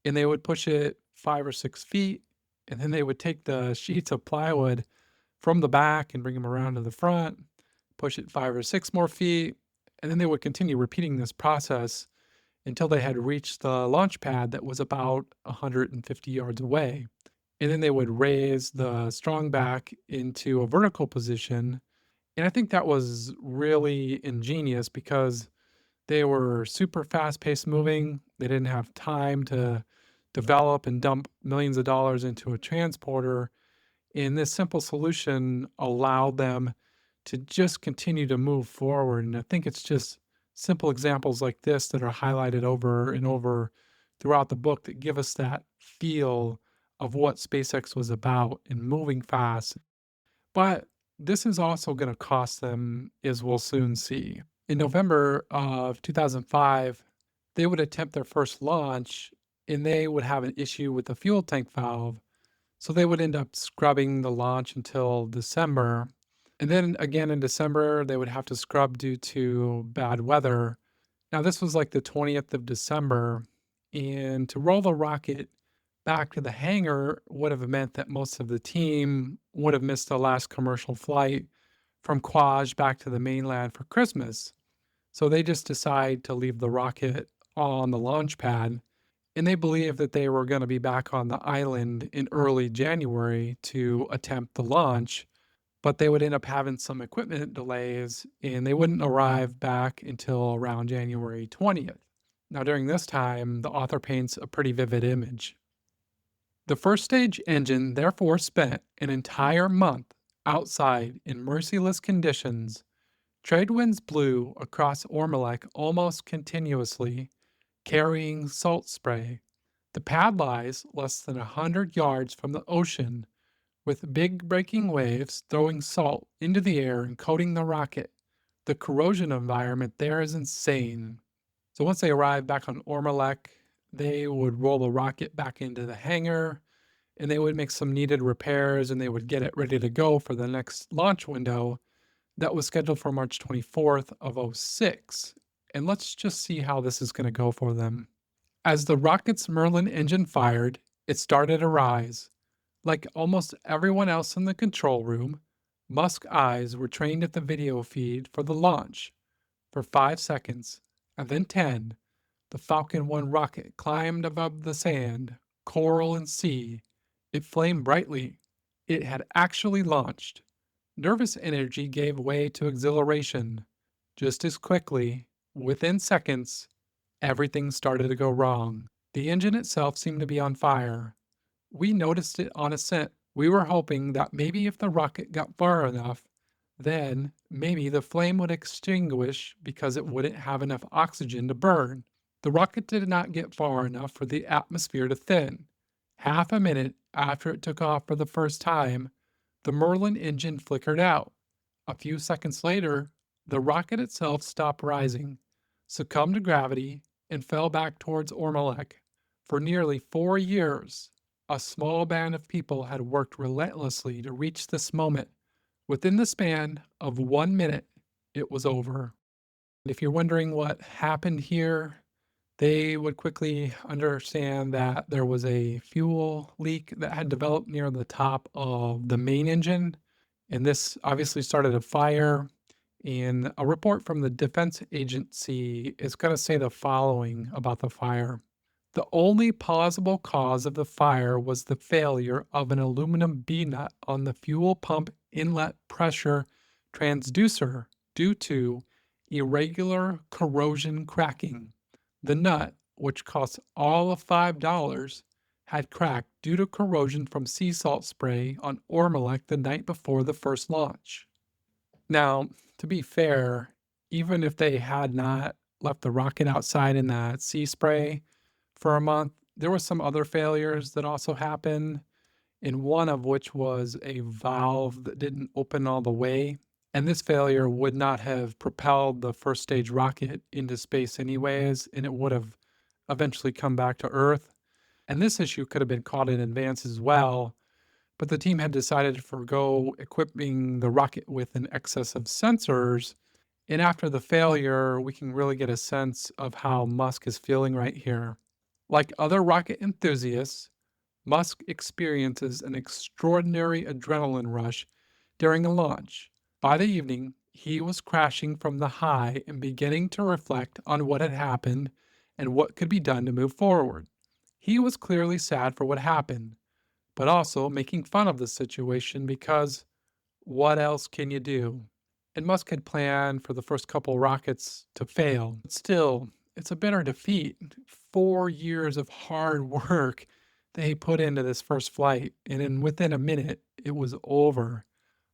And they would push it 5 or 6 feet, and then they would take the sheets of plywood from the back and bring them around to the front, push it 5 or 6 more feet, and then they would continue repeating this process until they had reached the launch pad that was about 150 yards away. And then they would raise the strong back into a vertical position. And I think that was really ingenious because they were super fast paced moving. They didn't have time to develop and dump millions of dollars into a transporter. And this simple solution allowed them to just continue to move forward. And I think it's just simple examples like this that are highlighted over and over throughout the book that give us that feel of what SpaceX was about and moving fast. But this is also going to cost them, as we'll soon see. In November of 2005, they would attempt their first launch and they would have an issue with the fuel tank valve. So they would end up scrubbing the launch until December. And then again in December, they would have to scrub due to bad weather. Now, this was like the 20th of December. And to roll the rocket back to the hangar would have meant that most of the team would have missed the last commercial flight from Quaj back to the mainland for Christmas. So they just decide to leave the rocket on the launch pad. And they believe that they were going to be back on the island in early January to attempt the launch, but they would end up having some equipment delays and they wouldn't arrive back until around January 20th. Now, during this time, the author paints a pretty vivid image. The first stage engine therefore spent an entire month outside in merciless conditions. Trade winds blew across Ormalek almost continuously, carrying salt spray. The pad lies less than 100 yards from the ocean, with big breaking waves throwing salt into the air and coating the rocket. The corrosion environment there is insane. So once they arrived back on Ormalek, they would roll the rocket back into the hangar and they would make some needed repairs and they would get it ready to go for the next launch window that was scheduled for March 24th of 06. And let's just see how this is going to go for them. As the rocket's Merlin engine fired, it started to rise. Like almost everyone else in the control room, Musk's eyes were trained at the video feed for the launch. For 5 seconds, and then 10, the Falcon 1 rocket climbed above the sand, coral, and sea. It flamed brightly. It had actually launched. Nervous energy gave way to exhilaration. Just as quickly, within seconds, everything started to go wrong. The engine itself seemed to be on fire. We noticed it on ascent. We were hoping that maybe if the rocket got far enough, then maybe the flame would extinguish because it wouldn't have enough oxygen to burn. The rocket did not get far enough for the atmosphere to thin. Half a minute after it took off for the first time, the Merlin engine flickered out. A few seconds later, the rocket itself stopped rising, succumbed to gravity, and fell back towards Ormalek. For nearly 4 years, a small band of people had worked relentlessly to reach this moment. Within the span of 1 minute, it was over. If you're wondering what happened here, they would quickly understand that there was a fuel leak that had developed near the top of the main engine, and this obviously started a fire. And a report from the Defense Agency is going to say the following about the fire. The only plausible cause of the fire was the failure of an aluminum B-nut on the fuel pump inlet pressure transducer due to irregular corrosion cracking. The nut, which cost all of $5, had cracked due to corrosion from sea salt spray on Ormalek the night before the first launch. Now, to be fair, even if they had not left the rocket outside in that sea spray for a month, there were some other failures that also happened, and one of which was a valve that didn't open all the way. And this failure would not have propelled the first stage rocket into space anyways, and it would have eventually come back to Earth. And this issue could have been caught in advance as well, but the team had decided to forgo equipping the rocket with an excess of sensors. And after the failure, we can really get a sense of how Musk is feeling right here. Like other rocket enthusiasts, Musk experiences an extraordinary adrenaline rush during a launch. By the evening, He was crashing from the high and beginning to reflect on what had happened and what could be done to move forward. He was clearly sad for what happened, but also making fun of the situation because what else can you do? And Musk had planned for the first couple rockets to fail. But still, it's a bitter defeat. 4 years of hard work they put into this first flight, and then within a minute, it was over.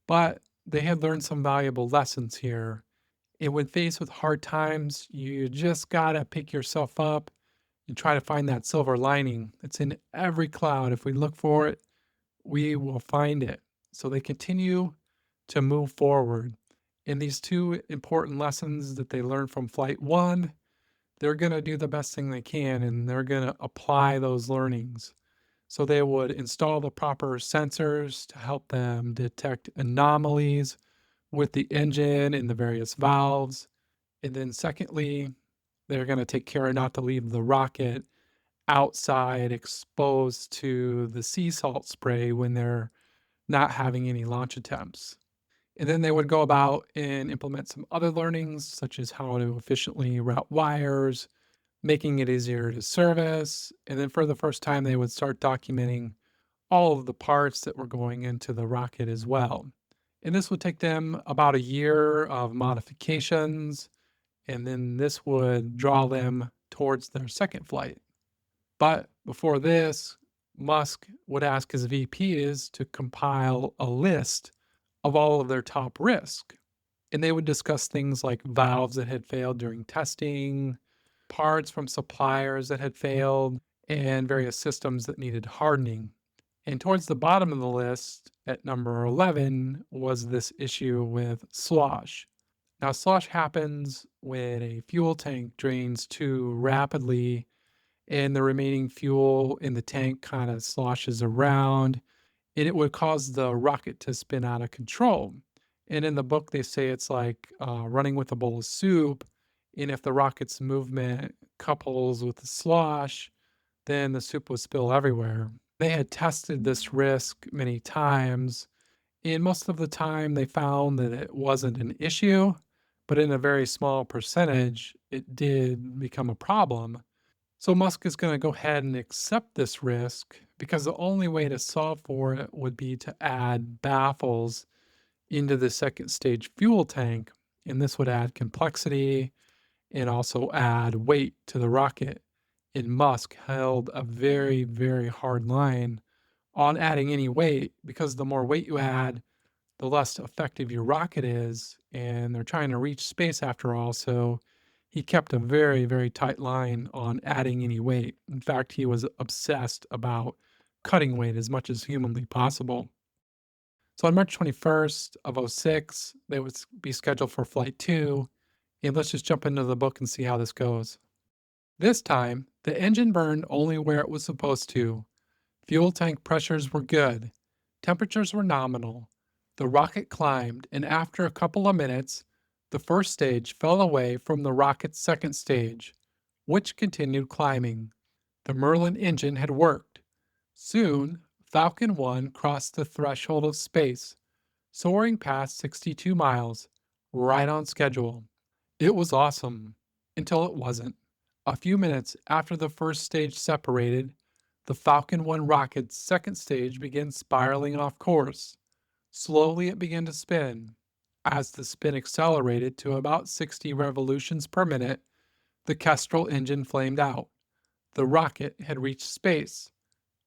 But they had learned some valuable lessons here. And when faced with hard times, you just gotta pick yourself up and try to find that silver lining. It's in every cloud. If we look for it, we will find it. So they continue to move forward. And these two important lessons that they learned from flight one, they're going to do the best thing they can and they're going to apply those learnings. So they would install the proper sensors to help them detect anomalies with the engine and the various valves. And then, secondly, they're going to take care not to leave the rocket outside exposed to the sea salt spray when they're not having any launch attempts. And then they would go about and implement some other learnings, such as how to efficiently route wires, making it easier to service. And then for the first time, they would start documenting all of the parts that were going into the rocket as well. And this would take them about a year of modifications. And then this would draw them towards their second flight. But before this, Musk would ask his VPs to compile a list of all of their top risk. And they would discuss things like valves that had failed during testing, parts from suppliers that had failed, and various systems that needed hardening. And towards the bottom of the list, at number 11, was this issue with slosh. Now, slosh happens when a fuel tank drains too rapidly and the remaining fuel in the tank kind of sloshes around, and it would cause the rocket to spin out of control. And in the book, they say it's like running with a bowl of soup. And if the rocket's movement couples with the slosh, then the soup would spill everywhere. They had tested this risk many times, and most of the time they found that it wasn't an issue, but in a very small percentage, it did become a problem. So Musk is going to go ahead and accept this risk because the only way to solve for it would be to add baffles into the second stage fuel tank. And this would add complexity and also add weight to the rocket. And Musk held a very, very hard line on adding any weight because the more weight you add, the less effective your rocket is. And they're trying to reach space after all. So he kept a very, very tight line on adding any weight. In fact, he was obsessed about cutting weight as much as humanly possible. So on March 21st of '06, they would be scheduled for flight two. And let's just jump into the book and see how this goes. This time, the engine burned only where it was supposed to. Fuel tank pressures were good. Temperatures were nominal. The rocket climbed, and after a couple of minutes, the first stage fell away from the rocket's second stage, which continued climbing. The Merlin engine had worked. Soon, Falcon 1 crossed the threshold of space, soaring past 62 miles, right on schedule. It was awesome, until it wasn't. A few minutes after the first stage separated, the Falcon 1 rocket's second stage began spiraling off course. Slowly it began to spin. As the spin accelerated to about 60 revolutions per minute, the Kestrel engine flamed out. The rocket had reached space,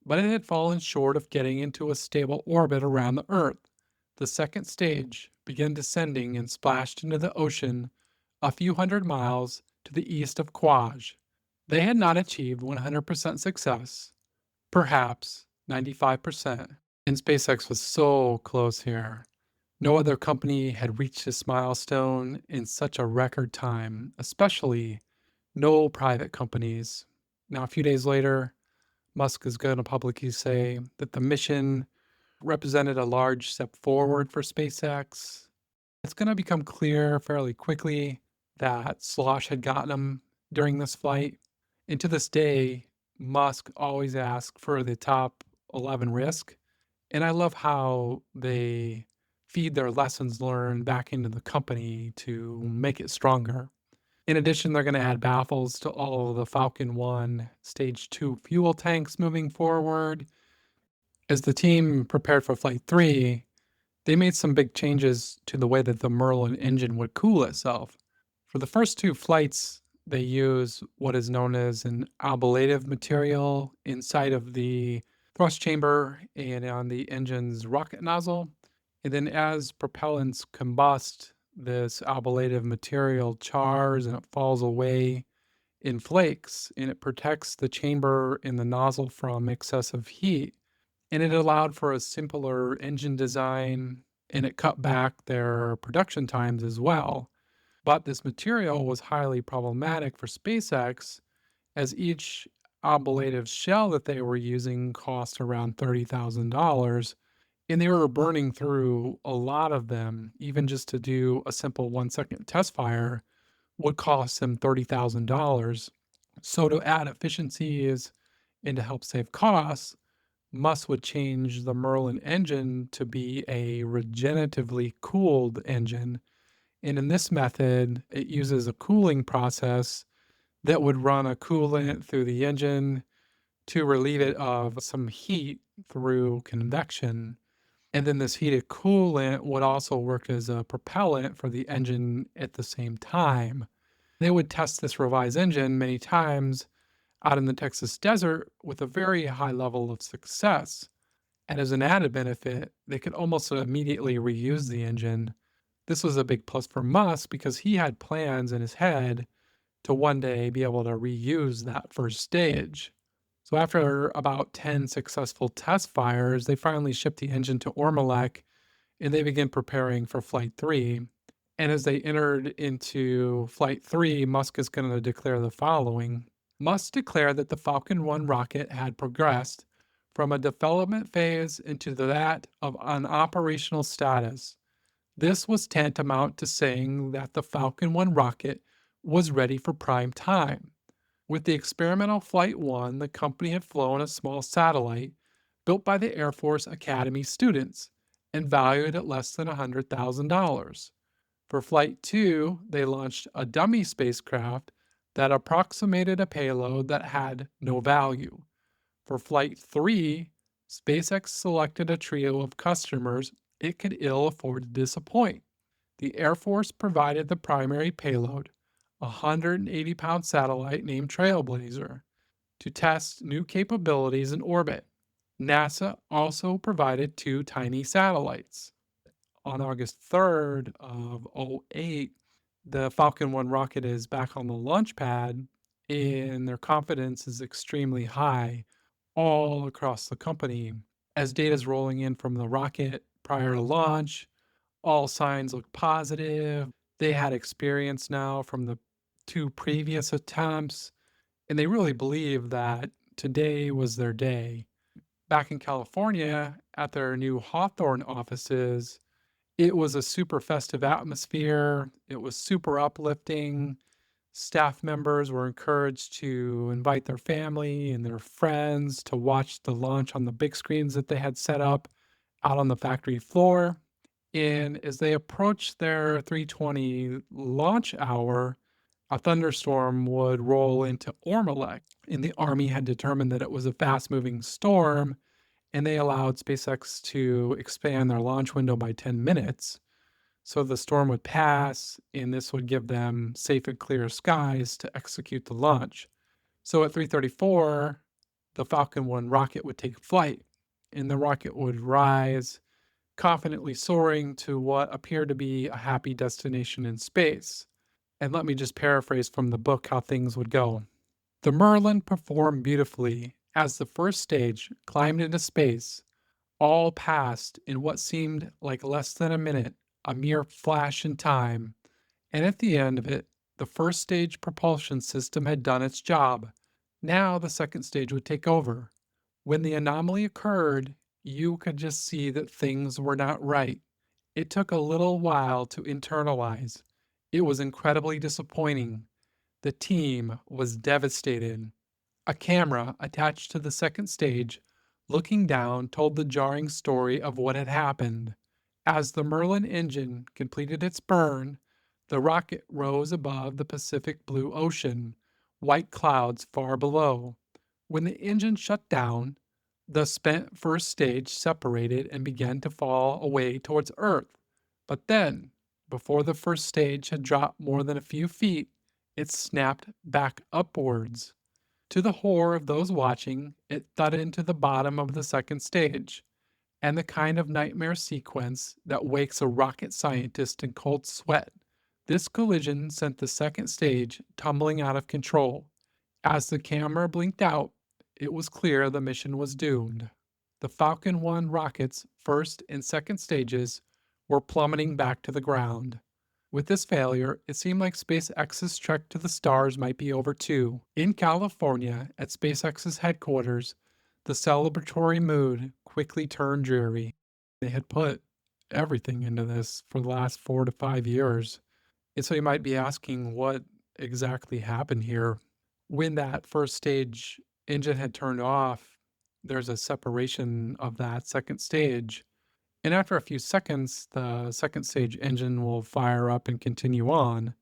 but it had fallen short of getting into a stable orbit around the Earth. The second stage began descending and splashed into the ocean a few hundred miles to the east of Quaj. They had not achieved 100% success, perhaps 95%. And SpaceX was so close here. No other company had reached this milestone in such a record time, especially no private companies. Now, a few days later, Musk is going to publicly say that the mission represented a large step forward for SpaceX. It's going to become clear fairly quickly that slosh had gotten him during this flight. And to this day, Musk always asks for the top 11 risk. And I love how they feed their lessons learned back into the company to make it stronger. In addition, they're going to add baffles to all of the Falcon 1 Stage 2 fuel tanks moving forward. As the team prepared for Flight 3, they made some big changes to the way that the Merlin engine would cool itself. For the first two flights, they use what is known as an ablative material inside of the thrust chamber and on the engine's rocket nozzle. And then as propellants combust, this ablative material chars and it falls away in flakes, and it protects the chamber and the nozzle from excessive heat. And it allowed for a simpler engine design, and it cut back their production times as well. But this material was highly problematic for SpaceX, as each ablative shell that they were using cost around $30,000, and they were burning through a lot of them. Even just to do a simple 1 second test fire would cost them $30,000. So to add efficiencies and to help save costs, Musk would change the Merlin engine to be a regeneratively cooled engine. And in this method, it uses a cooling process that would run a coolant through the engine to relieve it of some heat through convection. And then this heated coolant would also work as a propellant for the engine at the same time. They would test this revised engine many times out in the Texas desert with a very high level of success. And as an added benefit, they could almost immediately reuse the engine. This was a big plus for Musk because he had plans in his head to one day be able to reuse that first stage. So after about 10 successful test fires, they finally shipped the engine to Ormalek and they began preparing for Flight 3. And as they entered into Flight 3, Musk is going to declare the following. Musk declared that the Falcon 1 rocket had progressed from a development phase into that of an operational status. This was tantamount to saying that the Falcon 1 rocket was ready for prime time. With the experimental Flight 1, the company had flown a small satellite built by the Air Force Academy students and valued at less than $100,000. For Flight 2, they launched a dummy spacecraft that approximated a payload that had no value. For Flight 3, SpaceX selected a trio of customers it could ill afford to disappoint. The Air Force provided the primary payload, a 180-pound satellite named Trailblazer, to test new capabilities in orbit. NASA also provided two tiny satellites. On August 3rd of 2008, the Falcon 1 rocket is back on the launch pad, and their confidence is extremely high all across the company. As data is rolling in from the rocket prior to launch, all signs look positive. They had experience now from the two previous attempts, and they really believe that today was their day. Back in California, at their new Hawthorne offices, it was a super festive atmosphere. It was super uplifting. Staff members were encouraged to invite their family and their friends to watch the launch on the big screens that they had set up out on the factory floor. And as they approached their 3:20 launch hour, a thunderstorm would roll into Ormalek. And the Army had determined that it was a fast moving storm, and they allowed SpaceX to expand their launch window by 10 minutes. So the storm would pass, and this would give them safe and clear skies to execute the launch. So at 3:34, the Falcon 1 rocket would take flight, and the rocket would rise, confidently soaring to what appeared to be a happy destination in space. And let me just paraphrase from the book how things would go. The Merlin performed beautifully as the first stage climbed into space, all passed in what seemed like less than a minute, a mere flash in time. And at the end of it, the first stage propulsion system had done its job. Now the second stage would take over. When the anomaly occurred, you could just see that things were not right. It took a little while to internalize. It was incredibly disappointing. The team was devastated. A camera attached to the second stage, looking down, told the jarring story of what had happened. As the Merlin engine completed its burn, the rocket rose above the Pacific Blue Ocean, white clouds far below. When the engine shut down, the spent first stage separated and began to fall away towards Earth. But then, before the first stage had dropped more than a few feet, it snapped back upwards. To the horror of those watching, it thudded into the bottom of the second stage, and the kind of nightmare sequence that wakes a rocket scientist in cold sweat. This collision sent the second stage tumbling out of control. As the camera blinked out, it was clear the mission was doomed. The Falcon 1 rocket's first and second stages were plummeting back to the ground. With this failure, it seemed like SpaceX's trek to the stars might be over too. In California, at SpaceX's headquarters, the celebratory mood quickly turned dreary. They had put everything into this for the last 4 to 5 years. And so you might be asking what exactly happened here. When that first stage engine had turned off, there's a separation of that second stage. And after a few seconds, the second stage engine will fire up and continue on.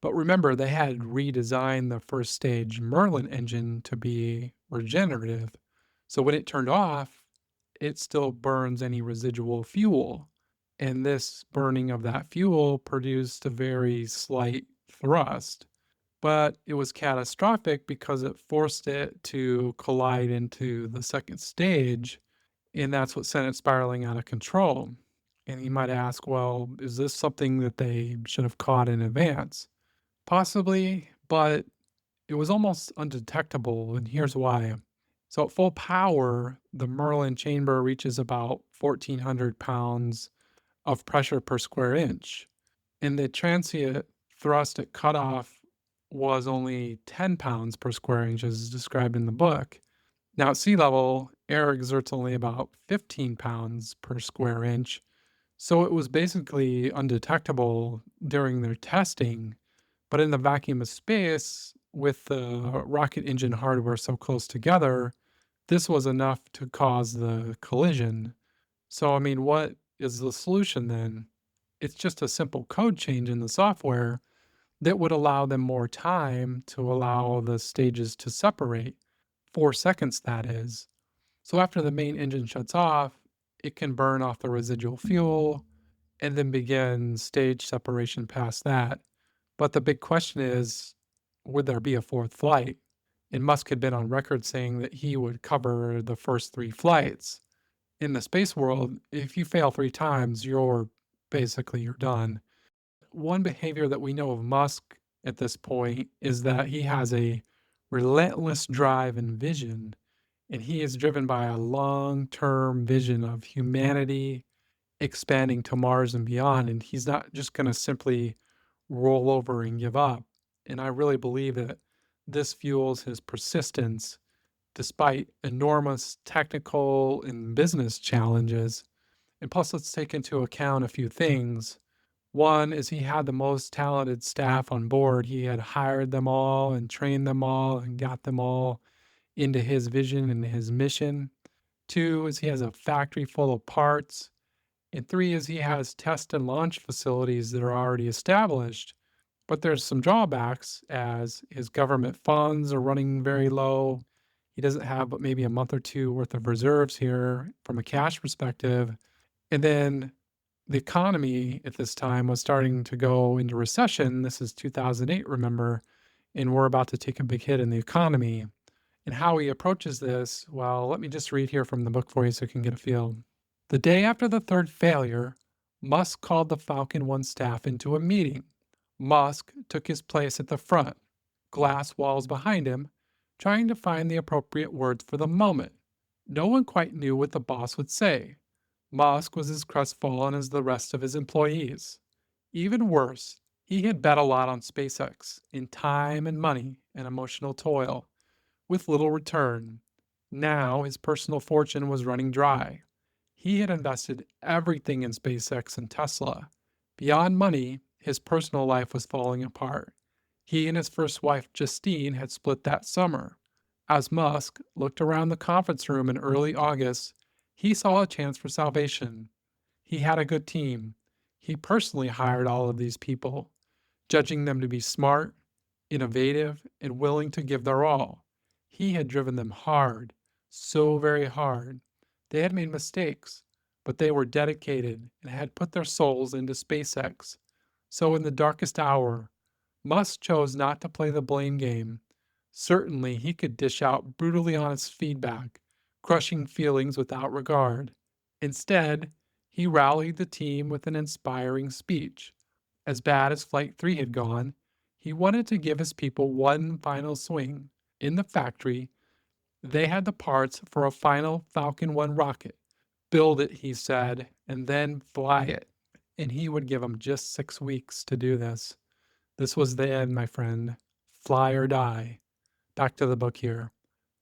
But remember, they had redesigned the first stage Merlin engine to be regenerative. So when it turned off, it still burns any residual fuel. And this burning of that fuel produced a very slight thrust. But it was catastrophic because it forced it to collide into the second stage, and that's what sent it spiraling out of control. And you might ask, well, is this something that they should have caught in advance? Possibly, but it was almost undetectable, and here's why. So at full power, the Merlin chamber reaches about 1,400 pounds of pressure per square inch, and the transient thrust at cutoff was only 10 pounds per square inch, as described in the book. Now, at sea level, air exerts only about 15 pounds per square inch, so it was basically undetectable during their testing. But in the vacuum of space, with the rocket engine hardware so close together, this was enough to cause the collision. So, I mean, what is the solution then? It's just a simple code change in the software that would allow them more time to allow the stages to separate. 4 seconds, that is. So after the main engine shuts off, it can burn off the residual fuel and then begin stage separation past that. But the big question is, would there be a fourth flight? And Musk had been on record saying that he would cover the first 3 flights. In the space world, if you fail 3 times, you're done. One behavior that we know of Musk at this point is that he has a relentless drive and vision, and he is driven by a long-term vision of humanity expanding to Mars and beyond, and he's not just going to simply roll over and give up. And I really believe that this fuels his persistence despite enormous technical and business challenges. And plus, let's take into account a few things. One is he had the most talented staff on board. He had hired them all and trained them all and got them all into his vision and his mission. Two is he has a factory full of parts. And three is he has test and launch facilities that are already established. But there's some drawbacks as his government funds are running very low. He doesn't have but maybe a month or two worth of reserves here from a cash perspective. And then the economy at this time was starting to go into recession. This is 2008, remember, and we're about to take a big hit in the economy. And how he approaches this, well, let me just read here from the book for you so you can get a feel. The day after the third failure, Musk called the Falcon 1 staff into a meeting. Musk took his place at the front, glass walls behind him, trying to find the appropriate words for the moment. No one quite knew what the boss would say. Musk was as crestfallen as the rest of his employees. Even worse, he had bet a lot on SpaceX in time and money and emotional toil, with little return. Now his personal fortune was running dry. He had invested everything in SpaceX and Tesla. Beyond money, his personal life was falling apart. He and his first wife, Justine, had split that summer. As Musk looked around the conference room in early August, he saw a chance for salvation. He had a good team. He personally hired all of these people, judging them to be smart, innovative, and willing to give their all. He had driven them hard, so very hard. They had made mistakes, but they were dedicated and had put their souls into SpaceX. So, in the darkest hour, Musk chose not to play the blame game. Certainly, he could dish out brutally honest feedback, crushing feelings without regard. Instead, he rallied the team with an inspiring speech. As bad as Flight 3 had gone, he wanted to give his people one final swing. In the factory, they had the parts for a final Falcon 1 rocket. Build it, he said, and then fly it. And he would give them just 6 weeks to do this. This was the end, my friend. Fly or die. Back to the book here.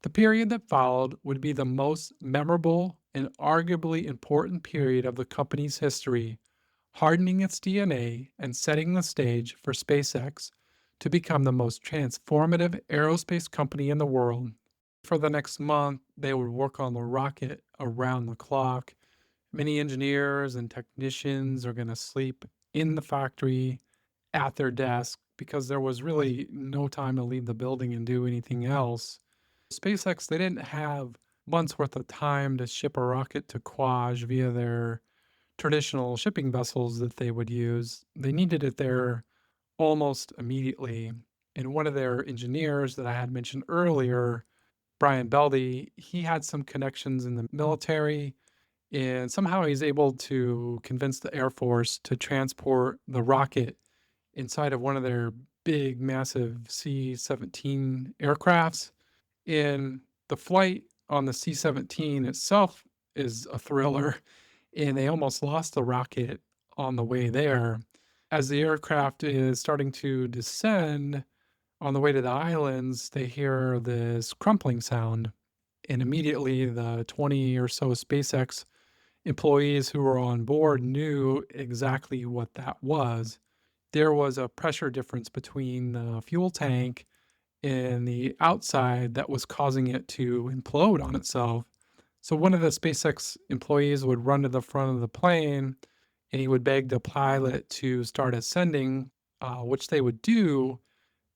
The period that followed would be the most memorable and arguably important period of the company's history, hardening its DNA and setting the stage for SpaceX to become the most transformative aerospace company in the world. For the next month, they would work on the rocket around the clock. Many engineers and technicians are going to sleep in the factory at their desk because there was really no time to leave the building and do anything else. SpaceX, they didn't have months worth of time to ship a rocket to Quaj via their traditional shipping vessels that they would use. They needed it there almost immediately. And one of their engineers that I had mentioned earlier, Brian Beldy, he had some connections in the military, and somehow he's able to convince the Air Force to transport the rocket inside of one of their big, massive C-17 aircrafts. And the flight on the C-17 itself is a thriller, and they almost lost the rocket on the way there. As the aircraft is starting to descend on the way to the islands, they hear this crumpling sound, and immediately the 20 or so SpaceX employees who were on board knew exactly what that was. There was a pressure difference between the fuel tank and the outside that was causing it to implode on itself. So one of the SpaceX employees would run to the front of the plane and he would beg the pilot to start ascending, which they would do.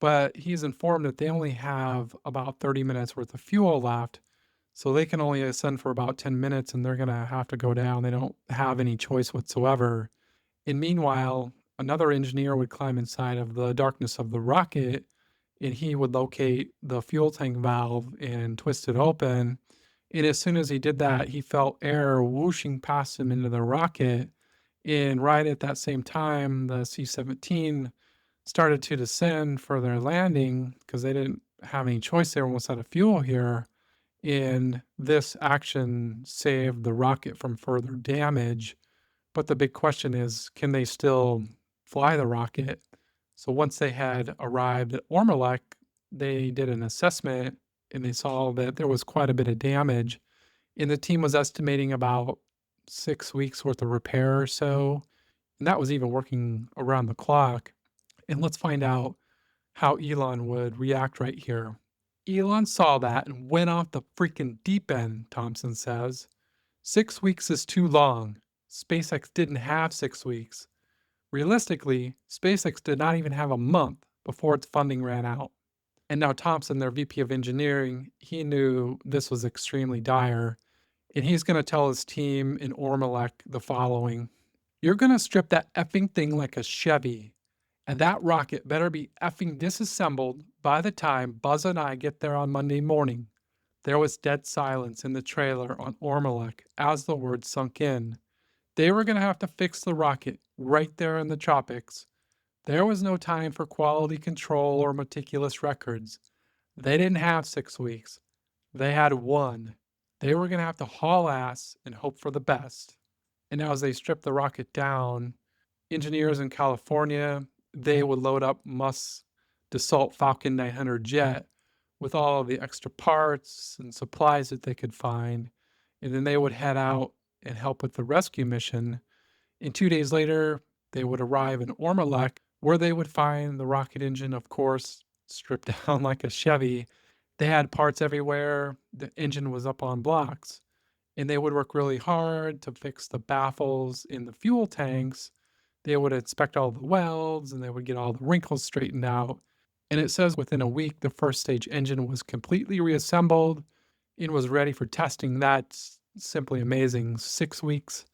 But he's informed that they only have about 30 minutes worth of fuel left. So they can only ascend for about 10 minutes and they're going to have to go down. They don't have any choice whatsoever. And meanwhile, another engineer would climb inside of the darkness of the rocket and he would locate the fuel tank valve and twist it open. And as soon as he did that, he felt air whooshing past him into the rocket. And right at that same time, the C-17 started to descend for their landing because they didn't have any choice. They were almost out of fuel here. And this action saved the rocket from further damage. But the big question is, can they still fly the rocket? So once they had arrived at Ormalek, they did an assessment and they saw that there was quite a bit of damage. And the team was estimating about 6 weeks worth of repair or so. And that was even working around the clock. And let's find out how Elon would react right here. Elon saw that and went off the freaking deep end, Thompson says. 6 weeks is too long. SpaceX didn't have 6 weeks. Realistically, SpaceX did not even have a month before its funding ran out. And now Thompson, their VP of engineering, he knew this was extremely dire. And he's going to tell his team in Ormalek the following. You're going to strip that effing thing like a Chevy. And that rocket better be effing disassembled by the time Buzz and I get there on Monday morning. There was dead silence in the trailer on Ormalek as the words sunk in. They were going to have to fix the rocket right there in the tropics. There was no time for quality control or meticulous records. They didn't have 6 weeks. They had one. They were going to have to haul ass and hope for the best. And now as they stripped the rocket down, engineers in California, they would load up Musk's Dassault Falcon 900 jet with all of the extra parts and supplies that they could find. And then they would head out and help with the rescue mission. And 2 days later, they would arrive in Ormalek, where they would find the rocket engine, of course, stripped down like a Chevy. They had parts everywhere. The engine was up on blocks. and they would work really hard to fix the baffles in the fuel tanks. They would inspect all the welds and they would get all the wrinkles straightened out. And it says within a week, the first stage engine was completely reassembled and was ready for testing. That's simply amazing. 6 weeks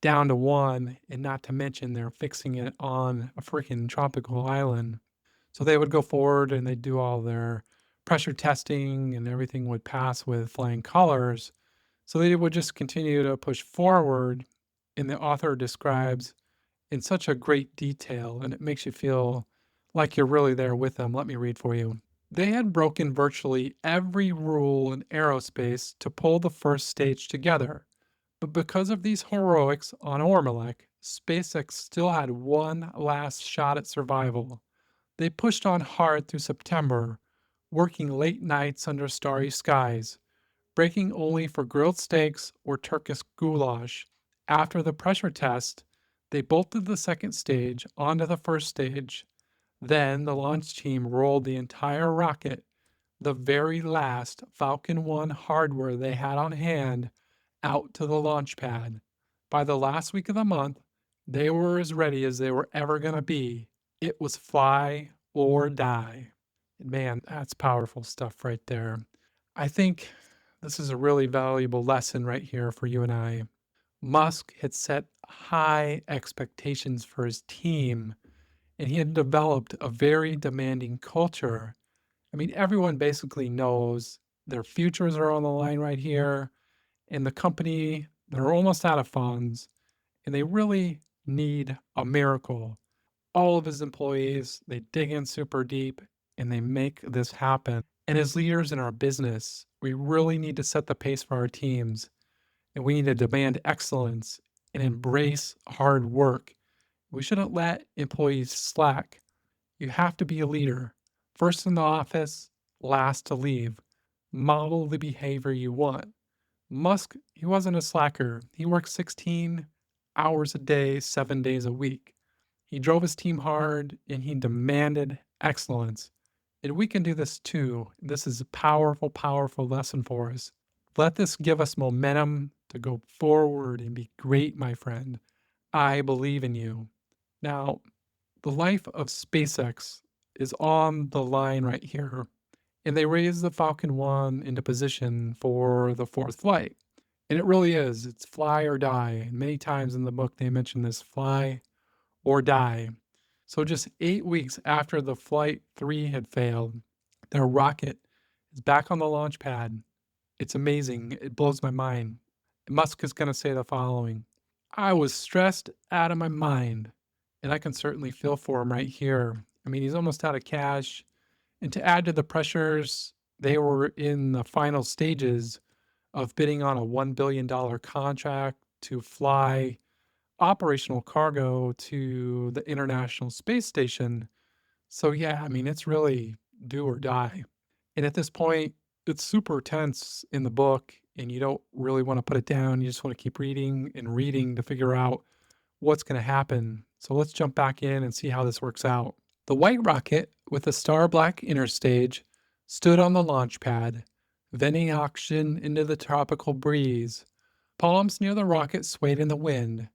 down to one, and not to mention they're fixing it on a freaking tropical island. So they would go forward and they'd do all their pressure testing and everything would pass with flying colors. So they would just continue to push forward. And the author describes in such a great detail, and it makes you feel like you're really there with them. Let me read for you. They had broken virtually every rule in aerospace to pull the first stage together. But because of these heroics on Ormalek, SpaceX still had one last shot at survival. They pushed on hard through September, working late nights under starry skies, breaking only for grilled steaks or Turkish goulash. After the pressure test, they bolted the second stage onto the first stage. Then the launch team rolled the entire rocket, the very last Falcon 1 hardware they had on hand, out to the launch pad. By the last week of the month, they were as ready as they were ever going to be. It was fly or die. Man, that's powerful stuff right there. I think this is a really valuable lesson right here for you and I. Musk had set high expectations for his team, and he had developed a very demanding culture. I mean, everyone basically knows their futures are on the line right here, and the company, they're almost out of funds, and they really need a miracle. All of his employees, they dig in super deep and they make this happen. And as leaders in our business, we really need to set the pace for our teams, and we need to demand excellence and embrace hard work. We shouldn't let employees slack. You have to be a leader. First in the office, last to leave. Model the behavior you want. Musk, he wasn't a slacker. He worked 16 hours a day, 7 days a week. He drove his team hard and he demanded excellence. And we can do this too. This is a powerful, powerful lesson for us. Let this give us momentum to go forward and be great, my friend. I believe in you. Now, the life of SpaceX is on the line right here, and they raised the Falcon 1 into position for the fourth flight. And it really is. It's fly or die. And many times in the book, they mention this fly or die. So just 8 weeks after the Flight 3 had failed, their rocket is back on the launch pad. It's amazing. It blows my mind. Musk is going to say the following: I was stressed out of my mind, and I can certainly feel for him right here. I mean, he's almost out of cash. And to add to the pressures, they were in the final stages of bidding on a $1 billion contract to fly operational cargo to the International Space Station. So, yeah, I mean, it's really do or die. And at this point, it's super tense in the book, and you don't really want to put it down. You just want to keep reading and reading to figure out what's going to happen. So, let's jump back in and see how this works out. The white rocket with a star black inner stage stood on the launch pad, venting oxygen into the tropical breeze. Palms near the rocket swayed in the wind.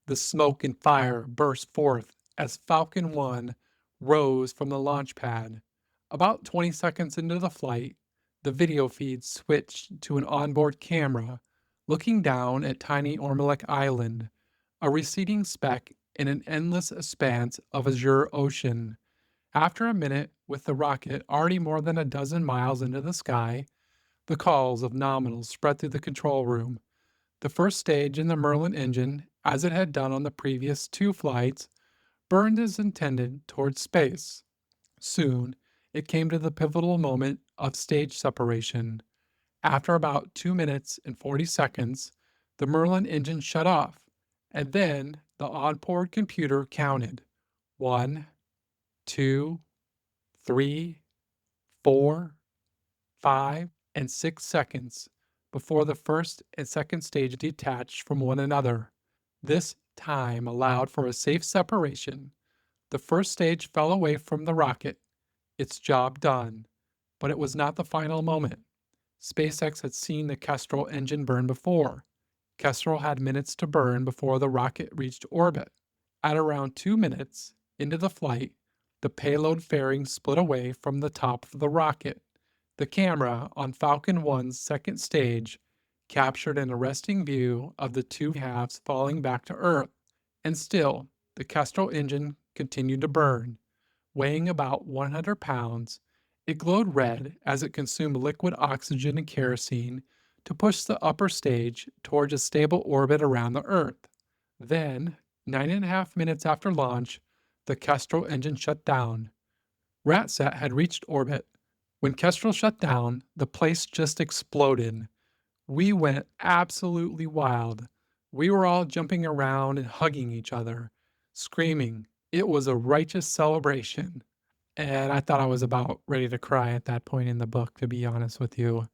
The smoke and fire burst forth as Falcon 1 rose from the launch pad. About 20 seconds into the flight, the video feed switched to an onboard camera looking down at tiny Ormalek Island, a receding speck in an endless expanse of azure ocean. After a minute, with the rocket already more than a dozen miles into the sky, the calls of nominals spread through the control room. The first stage in the Merlin engine, as it had done on the previous 2 flights, burned as intended towards space. Soon, it came to the pivotal moment of stage separation. After about 2 minutes and 40 seconds, the Merlin engine shut off, and then the onboard computer counted 1, 2, 3, 4, 5, and 6 seconds before the first and second stage detached from one another. This time allowed for a safe separation. The first stage fell away from the rocket, its job done, but it was not the final moment. SpaceX had seen the Kestrel engine burn before. Kestrel had minutes to burn before the rocket reached orbit. At around 2 minutes into the flight, the payload fairing split away from the top of the rocket. The camera on Falcon 1's second stage captured an arresting view of the two halves falling back to Earth. And still, the Kestrel engine continued to burn. Weighing about 100 pounds, it glowed red as it consumed liquid oxygen and kerosene to push the upper stage towards a stable orbit around the Earth. Then, 9.5 minutes after launch, the Kestrel engine shut down. Ratsat had reached orbit. When Kestrel shut down, the place just exploded. We went absolutely wild. We were all jumping around and hugging each other, screaming. It was a righteous celebration. And I thought I was about ready to cry at that point in the book, to be honest with you.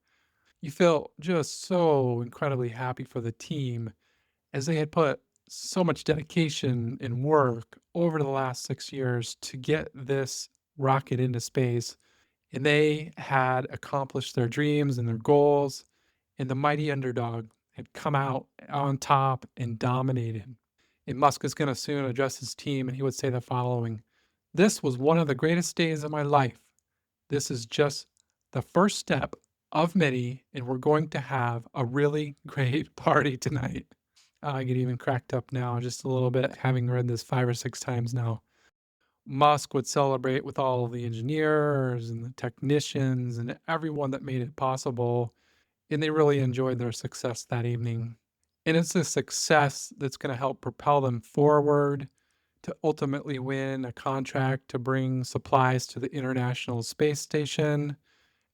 You feel just so incredibly happy for the team as they had put so much dedication and work over the last 6 years to get this rocket into space. And they had accomplished their dreams and their goals, and the mighty underdog had come out on top and dominated. And Musk is going to soon address his team, and he would say the following: "This was one of the greatest days of my life. This is just the first step of many, and we're going to have a really great party tonight." I get even cracked up now just a little bit, having read this 5 or 6 times now. Musk would celebrate with all of the engineers and the technicians and everyone that made it possible, and they really enjoyed their success that evening. And it's a success that's going to help propel them forward to ultimately win a contract to bring supplies to the International Space Station,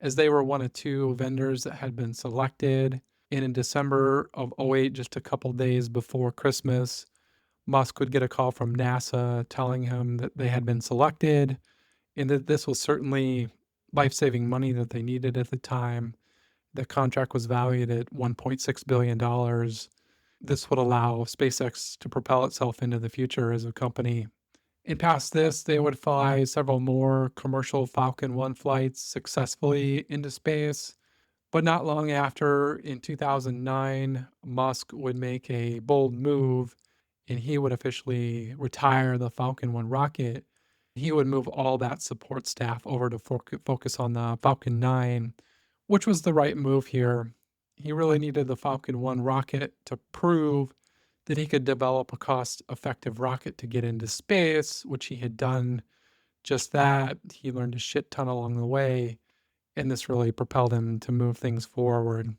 as they were one of two vendors that had been selected. And in December of '08, just a couple days before Christmas, Musk would get a call from NASA telling him that they had been selected and that this was certainly life-saving money that they needed at the time. The contract was valued at $1.6 billion. This would allow SpaceX to propel itself into the future as a company. And past this, they would fly several more commercial Falcon 1 flights successfully into space. But not long after, in 2009, Musk would make a bold move and he would officially retire the Falcon 1 rocket. He would move all that support staff over to focus on the Falcon 9, which was the right move here. He really needed the Falcon 1 rocket to prove that he could develop a cost-effective rocket to get into space, which he had done just that. He learned a shit ton along the way, and this really propelled him to move things forward.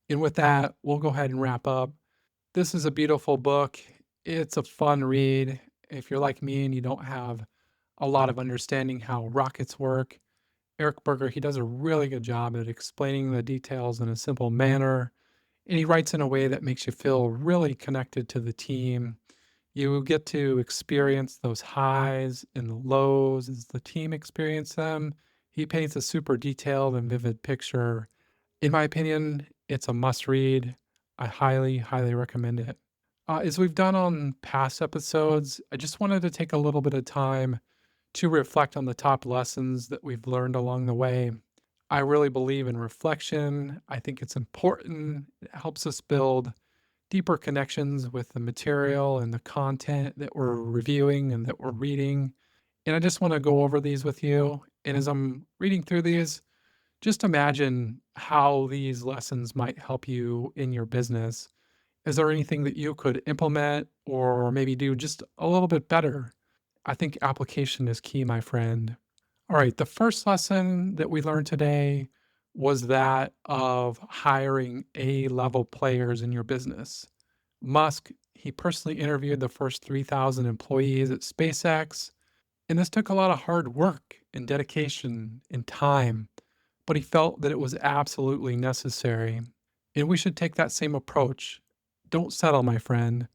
And with that, we'll go ahead and wrap up. This is a beautiful book. It's a fun read. If you're like me and you don't have a lot of understanding how rockets work, Eric Berger, he does a really good job at explaining the details in a simple manner. And he writes in a way that makes you feel really connected to the team. You get to experience those highs and the lows as the team experience them. He paints a super detailed and vivid picture. In my opinion, it's a must read. I highly, highly recommend it. As we've done on past episodes, I just wanted to take a little bit of time to reflect on the top lessons that we've learned along the way. I really believe in reflection. I think it's important. It helps us build deeper connections with the material and the content that we're reviewing and that we're reading. And I just want to go over these with you. And as I'm reading through these, just imagine how these lessons might help you in your business. Is there anything that you could implement or maybe do just a little bit better? I think application is key, my friend. All right, the first lesson that we learned today was that of hiring A-level players in your business. Musk, he personally interviewed the first 3,000 employees at SpaceX, and this took a lot of hard work and dedication and time, but he felt that it was absolutely necessary. And we should take that same approach. Don't settle, my friend.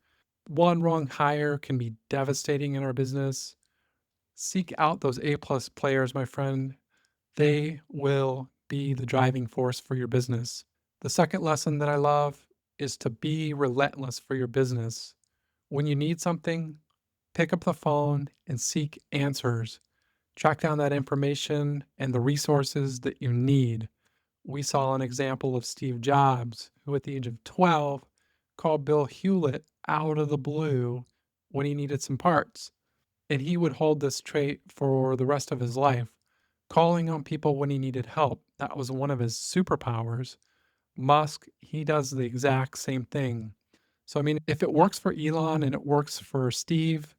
One wrong hire can be devastating in our business. Seek out those A-plus players, my friend. They will be the driving force for your business. The second lesson that I love is to be relentless for your business. When you need something, pick up the phone and seek answers. Track down that information and the resources that you need. We saw an example of Steve Jobs, who at the age of 12 called Bill Hewlett out of the blue when he needed some parts. And he would hold this trait for the rest of his life, calling on people when he needed help. That was one of his superpowers. Musk, he does the exact same thing. So, I mean, if it works for Elon and it works for Steve,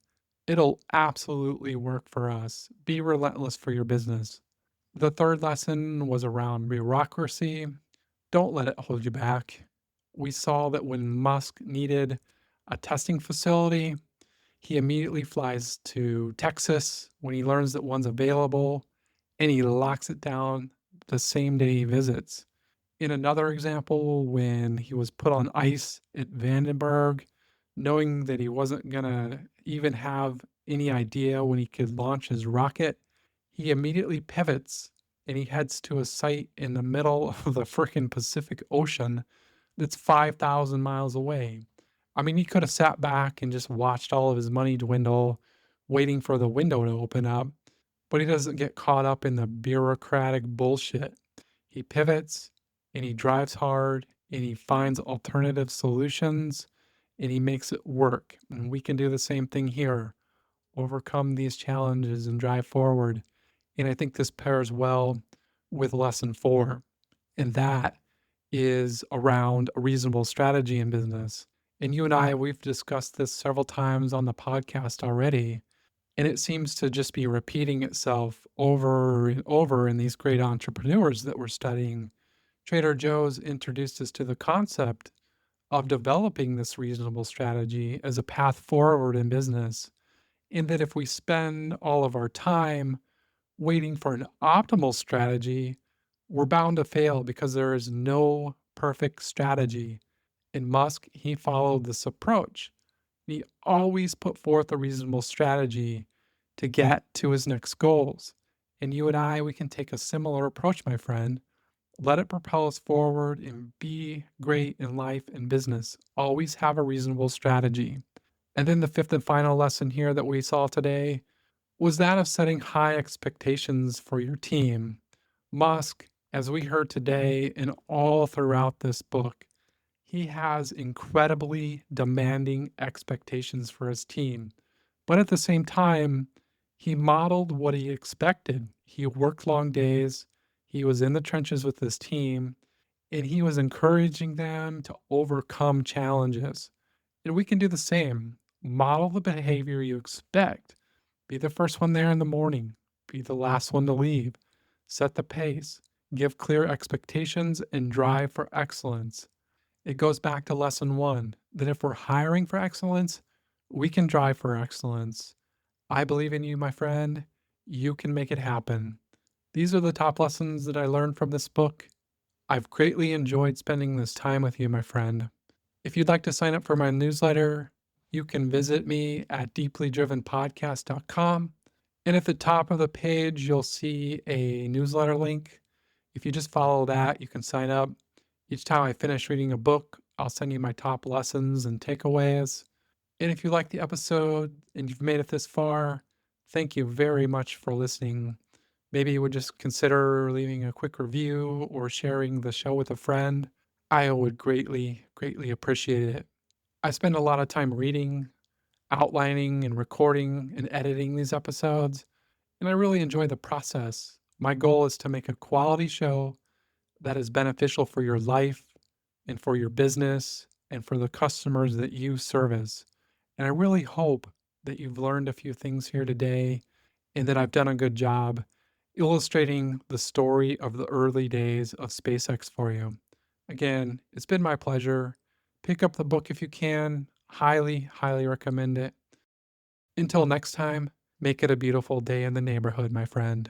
it'll absolutely work for us. Be relentless for your business. The third lesson was around bureaucracy. Don't let it hold you back. We saw that when Musk needed a testing facility, he immediately flies to Texas when he learns that one's available, and he locks it down the same day he visits. In another example, when he was put on ice at Vandenberg, knowing that he wasn't going to even have any idea when he could launch his rocket, he immediately pivots and he heads to a site in the middle of the frickin' Pacific Ocean that's 5,000 miles away. I mean, he could have sat back and just watched all of his money dwindle, waiting for the window to open up, but he doesn't get caught up in the bureaucratic bullshit. He pivots and he drives hard and he finds alternative solutions and he makes it work. And we can do the same thing here, overcome these challenges and drive forward. And I think this pairs well with lesson 4, and that is around a reasonable strategy in business. And you and I, we've discussed this several times on the podcast already, and it seems to just be repeating itself over and over in these great entrepreneurs that we're studying. Trader Joe's introduced us to the concept of developing this reasonable strategy as a path forward in business, in that if we spend all of our time waiting for an optimal strategy, we're bound to fail because there is no perfect strategy. And Musk, he followed this approach. He always put forth a reasonable strategy to get to his next goals. And you and I, we can take a similar approach, my friend. Let it propel us forward and be great in life and business. Always have a reasonable strategy. And then the fifth and final lesson here that we saw today was that of setting high expectations for your team. Musk, as we heard today and all throughout this book, he has incredibly demanding expectations for his team. But at the same time, he modeled what he expected. He worked long days, he was in the trenches with his team, and he was encouraging them to overcome challenges. And we can do the same. Model the behavior you expect. Be the first one there in the morning, be the last one to leave. Set the pace, give clear expectations, and drive for excellence. It goes back to lesson 1 that if we're hiring for excellence, we can drive for excellence. I believe in you, my friend. You can make it happen. These are the top lessons that I learned from this book. I've greatly enjoyed spending this time with you, my friend. If you'd like to sign up for my newsletter, you can visit me at deeplydrivenpodcast.com. And at the top of the page, you'll see a newsletter link. If you just follow that, you can sign up. Each time I finish reading a book, I'll send you my top lessons and takeaways. And if you like the episode and you've made it this far, thank you very much for listening. Maybe you would just consider leaving a quick review or sharing the show with a friend. I would greatly, greatly appreciate it. I spend a lot of time reading, outlining, and recording and editing these episodes, and I really enjoy the process. My goal is to make a quality show that is beneficial for your life and for your business and for the customers that you service. And I really hope that you've learned a few things here today and that I've done a good job illustrating the story of the early days of SpaceX for you. Again, it's been my pleasure. Pick up the book if you can. Highly, highly recommend it. Until next time, make it a beautiful day in the neighborhood, my friend.